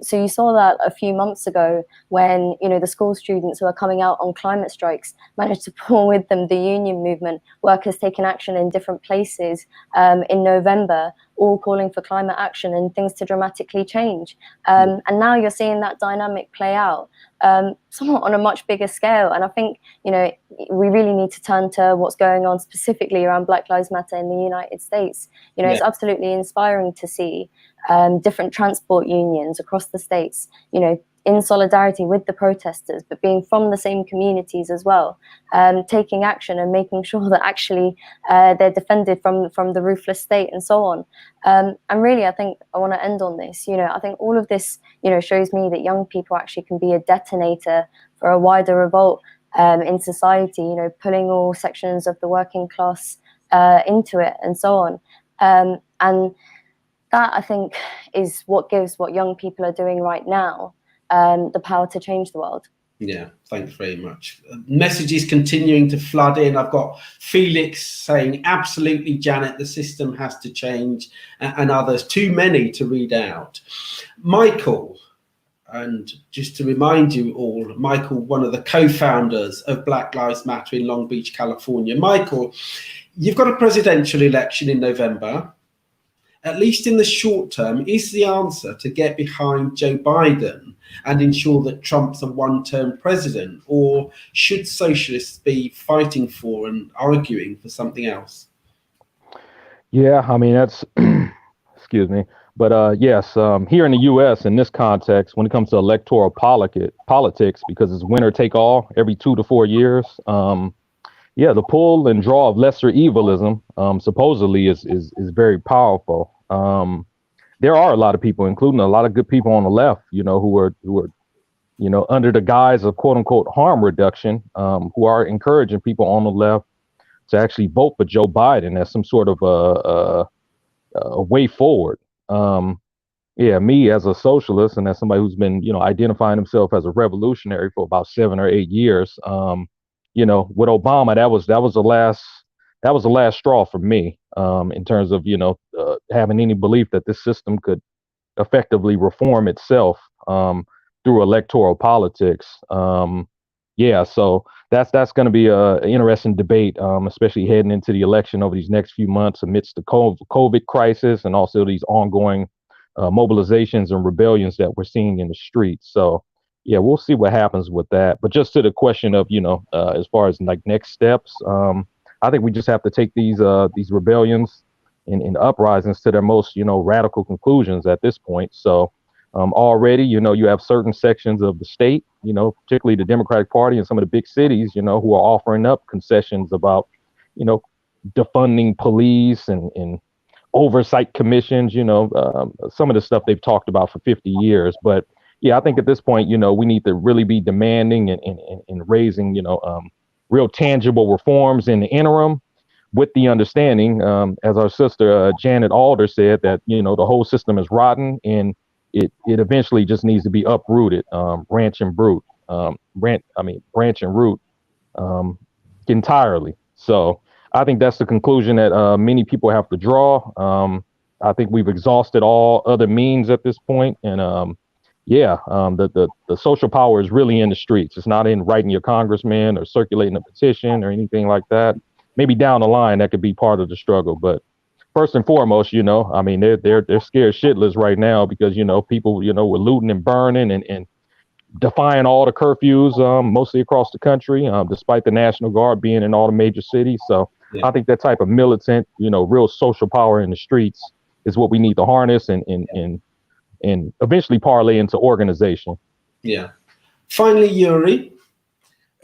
So you saw that a few months ago when, the school students who are coming out on climate strikes managed to pull with them the union movement, workers taking action in different places in November all calling for climate action and things to dramatically change. And now you're seeing that dynamic play out somewhat on a much bigger scale. And I think, you know, we really need to turn to what's going on specifically around Black Lives Matter in the United States. You know, it's absolutely inspiring to see different transport unions across the states, you know, in solidarity with the protesters, but being from the same communities as well, taking action and making sure that actually they're defended from the ruthless state and so on. And really, I think I want to end on this. You know, I think all of this, you know, shows me that young people actually can be a detonator for a wider revolt in society, you know, pulling all sections of the working class into it and so on. And that, I think, is what gives what young people are doing right now the power to change the world. Yeah, thanks very much. Messages continuing to flood in. I've got Felix saying, absolutely, Janet, the system has to change, and others, too many to read out. Michael, and just to remind you all, Michael, one of the co-founders of Black Lives Matter in Long Beach, California. Michael, you've got a presidential election in November. At least in the short term, is the answer to get behind Joe Biden and ensure that Trump's a one-term president? Or should socialists be fighting for and arguing for something else? Yeah, I mean, that's, excuse me. But yes, here in the U.S., in this context, when it comes to electoral politics, because it's winner take all every 2 to 4 years, yeah, the pull and draw of lesser evilism supposedly is very powerful. There are a lot of people, including a lot of good people on the left, you know, who are, you know, under the guise of quote unquote harm reduction, who are encouraging people on the left to actually vote for Joe Biden as some sort of a way forward. Yeah, me as a socialist and as somebody who's been, you know, identifying himself as a revolutionary for about 7 or 8 years, you know, with Obama, that was the last straw for me, in terms of, you know, having any belief that this system could effectively reform itself through electoral politics. Yeah, so that's going to be an interesting debate, especially heading into the election over these next few months amidst the COVID crisis and also these ongoing mobilizations and rebellions that we're seeing in the streets. So, yeah, we'll see what happens with that. But just to the question of, you know, as far as like next steps, I think we just have to take these rebellions and uprisings to their most, you know, radical conclusions at this point. So already, you know, you have certain sections of the state, you know, particularly the Democratic Party and some of the big cities, you know, who are offering up concessions about, you know, defunding police and oversight commissions, you know, some of the stuff they've talked about for 50 years. But yeah, I think at this point, you know, we need to really be demanding and raising, you know, real tangible reforms in the interim, with the understanding, as our sister Janet Alder said, that, you know, the whole system is rotten and it eventually just needs to be uprooted, branch and root entirely. So I think that's the conclusion that many people have to draw. I think we've exhausted all other means at this point, and yeah, the social power is really in the streets. It's not in writing your congressman or circulating a petition or anything like that. Maybe down the line that could be part of the struggle, but first and foremost, you know, I mean, they're scared shitless right now because, you know, people, you know, were looting and burning and defying all the curfews, mostly across the country, despite the National Guard being in all the major cities. So yeah. I think that type of militant, you know, real social power in the streets is what we need to harness and eventually parlay into organization. Yeah. Finally, Yuri,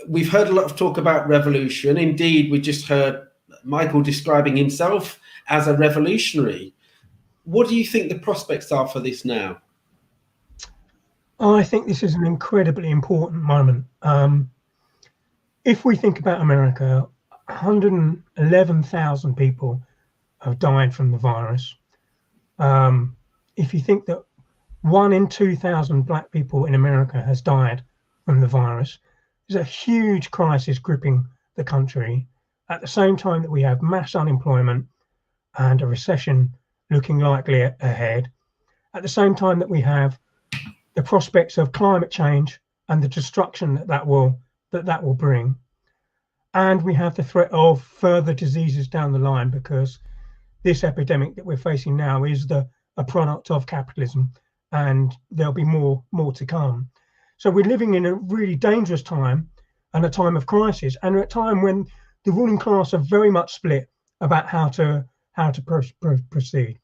we've heard a lot of talk about revolution. Indeed, we just heard Michael describing himself as a revolutionary. What do you think the prospects are for this now? I think this is an incredibly important moment. If we think about America, 111,000 people have died from the virus. If you think that 1 in 2,000 Black people in America has died from the virus, there's a huge crisis gripping the country at the same time that we have mass unemployment and a recession looking likely ahead, at the same time that we have the prospects of climate change and the destruction that will bring, and we have the threat of further diseases down the line, because this epidemic that we're facing now is a product of capitalism, and there'll be more to come. So we're living in a really dangerous time, and a time of crisis, and a time when the ruling class are very much split about how to proceed.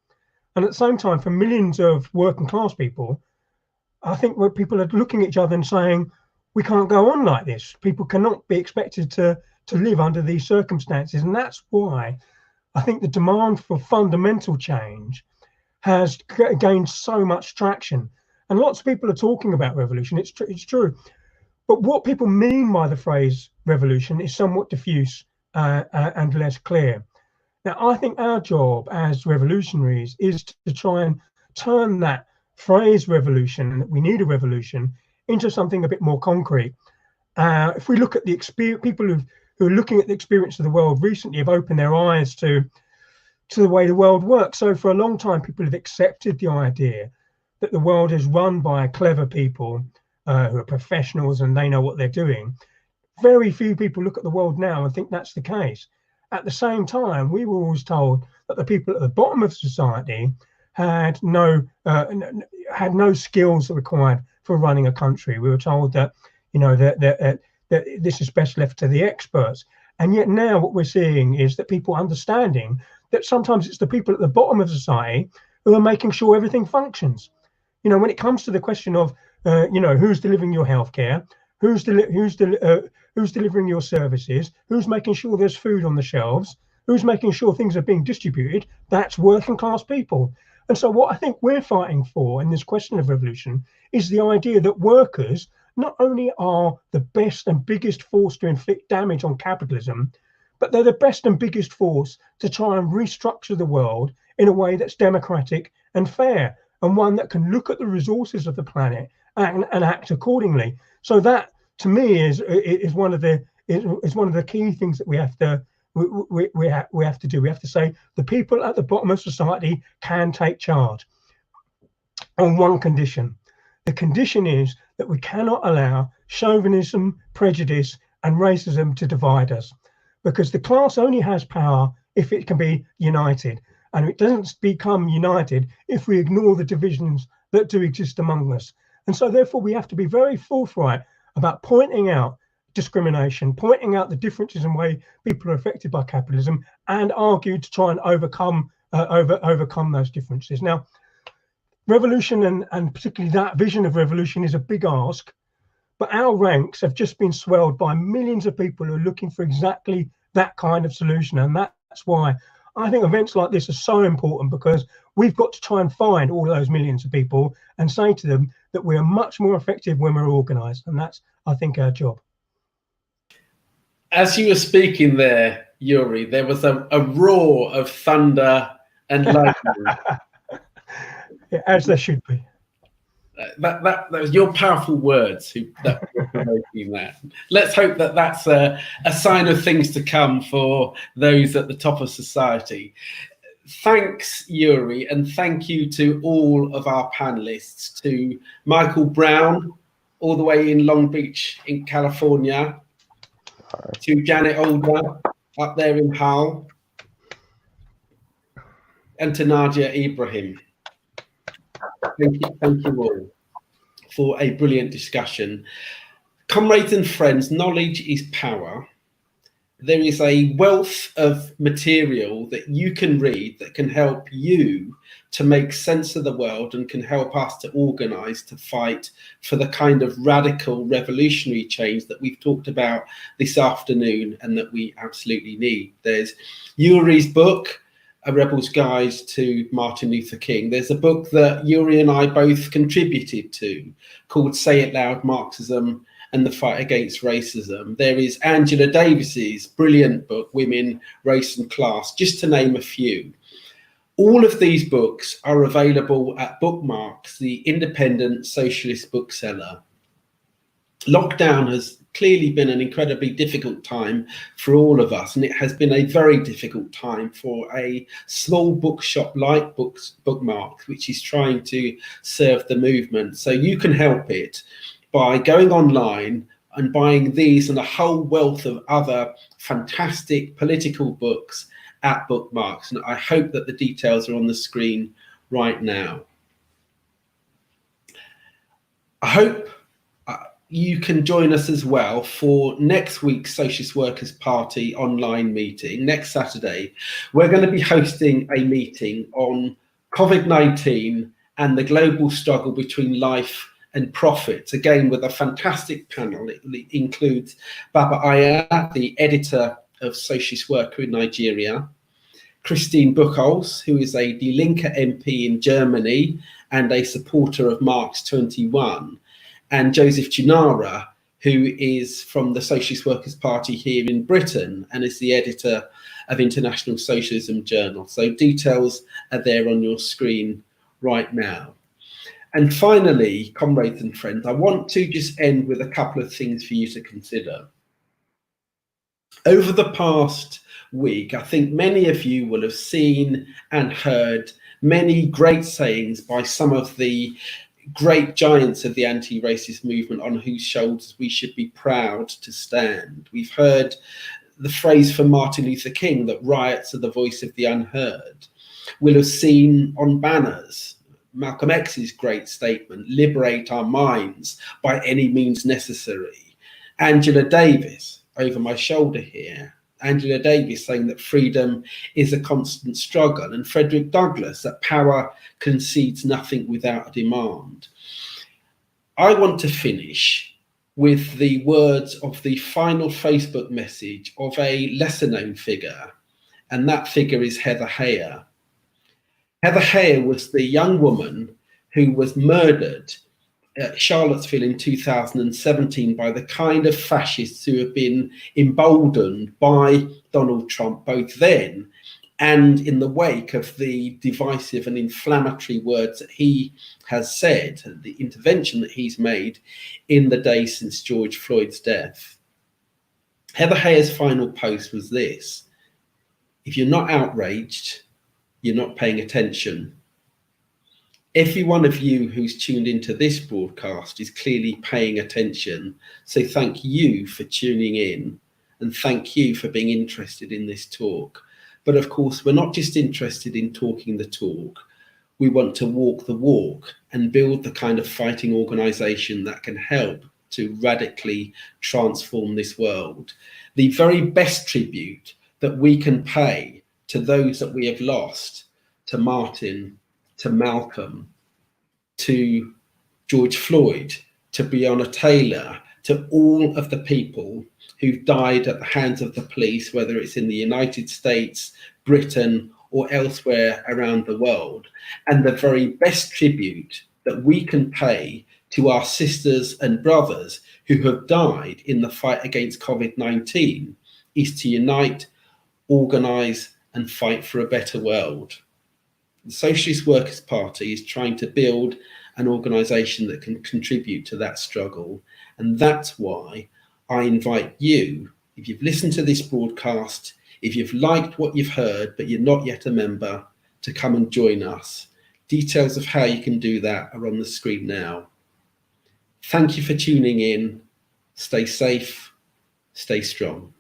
And at the same time, for millions of working class people, I think where people are looking at each other and saying, we can't go on like this. People cannot be expected to live under these circumstances. And that's why I think the demand for fundamental change has gained so much traction. And lots of people are talking about revolution. It's true. But what people mean by the phrase revolution is somewhat diffuse and less clear. Now, I think our job as revolutionaries is to try and turn that phrase revolution, that we need a revolution, into something a bit more concrete. If we look at the experience, people who are looking at the experience of the world recently have opened their eyes to the way the world works. So for a long time, people have accepted the idea that the world is run by clever people who are professionals and they know what they're doing. Very few people look at the world now and think that's the case. At the same time, we were always told that the people at the bottom of society had no skills required for running a country. We were told that, you know, that this is best left to the experts. And yet now what we're seeing is that people are understanding that sometimes it's the people at the bottom of society who are making sure everything functions. You know, when it comes to the question of, you know, who's delivering your healthcare, who's delivering your services, who's making sure there's food on the shelves, who's making sure things are being distributed, that's working class people. And so what I think we're fighting for in this question of revolution is the idea that workers not only are the best and biggest force to inflict damage on capitalism, but they're the best and biggest force to try and restructure the world in a way that's democratic and fair, and one that can look at the resources of the planet and act accordingly. So that, to me, is one of the key things that we have to do. We have to say the people at the bottom of society can take charge on one condition. The condition is that we cannot allow chauvinism, prejudice, and racism to divide us, because the class only has power if it can be united, and it doesn't become united if we ignore the divisions that do exist among us. And so therefore we have to be very forthright about pointing out discrimination, pointing out the differences in the way people are affected by capitalism, and argue to try and overcome those differences. Now, revolution and particularly that vision of revolution is a big ask, but our ranks have just been swelled by millions of people who are looking for exactly that kind of solution. And that's why I think events like this are so important, because we've got to try and find all those millions of people and say to them that we are much more effective when we're organized. And that's, I think, our job. As you were speaking there, Yuri, there was a roar of thunder and lightning. Yeah, as there should be. That was your powerful words that were promoting that. Let's hope that that's a sign of things to come for those at the top of society. Thanks, Yuri, and thank you to all of our panelists, to Michael Brown, all the way in Long Beach in California, to Janet Alder up there in Hull, and to Nadia Ibrahim. Thank you all for a brilliant discussion. Comrades and friends, knowledge is power. There is a wealth of material that you can read that can help you to make sense of the world and can help us to organize, to fight for the kind of radical revolutionary change that we've talked about this afternoon and that we absolutely need. There's Yuri's book, A Rebel's Guide to Martin Luther King. There's a book that Yuri and I both contributed to called Say It Loud, Marxism and the Fight Against Racism. There is Angela Davis's brilliant book, Women, Race and Class, just to name a few. All of these books are available at Bookmarks, the independent socialist bookseller. Lockdown has clearly been an incredibly difficult time for all of us, and it has been a very difficult time for a small bookshop like Bookmarks, which is trying to serve the movement. So you can help it by going online and buying these and a whole wealth of other fantastic political books at Bookmarks. And I hope that the details are on the screen right now. I hope you can join us as well for next week's Socialist Workers' Party online meeting. Next Saturday, we're going to be hosting a meeting on COVID-19 and the global struggle between life and profits, again with a fantastic panel. It includes Baba Aya, the editor of Socialist Worker in Nigeria, Christine Buchholz, who is a Die Linke MP in Germany and a supporter of Marx 21, and Joseph Chinara, who is from the Socialist Workers' Party here in Britain and is the editor of International Socialism Journal. So details are there on your screen right now. And finally, comrades and friends, I want to just end with a couple of things for you to consider. Over the past week, I think many of you will have seen and heard many great sayings by some of the great giants of the anti-racist movement on whose shoulders we should be proud to stand. We've heard the phrase from Martin Luther King that riots are the voice of the unheard. We'll have seen on banners Malcolm X's great statement, liberate our minds by any means necessary. Angela Davis, over my shoulder here, Angela Davis saying that freedom is a constant struggle, and Frederick Douglass that power concedes nothing without a demand. I want to finish with the words of the final Facebook message of a lesser known figure, and that figure is Heather Heyer. Heather Heyer was the young woman who was murdered at Charlottesville in 2017 by the kind of fascists who have been emboldened by Donald Trump, both then and in the wake of the divisive and inflammatory words that he has said, the intervention that he's made in the days since George Floyd's death. Heather Heyer's final post was this: if you're not outraged, you're not paying attention. Every one of you who's tuned into this broadcast is clearly paying attention. So thank you for tuning in, and thank you for being interested in this talk. But of course, we're not just interested in talking the talk. We want to walk the walk and build the kind of fighting organization that can help to radically transform this world. The very best tribute that we can pay to those that we have lost, to Martin, to Malcolm, to George Floyd, to Breonna Taylor, to all of the people who've died at the hands of the police, whether it's in the United States, Britain, or elsewhere around the world. And the very best tribute that we can pay to our sisters and brothers who have died in the fight against COVID-19 is to unite, organize, and fight for a better world. The Socialist Workers' Party is trying to build an organisation that can contribute to that struggle. And that's why I invite you, if you've listened to this broadcast, if you've liked what you've heard, but you're not yet a member, to come and join us. Details of how you can do that are on the screen now. Thank you for tuning in. Stay safe, stay strong.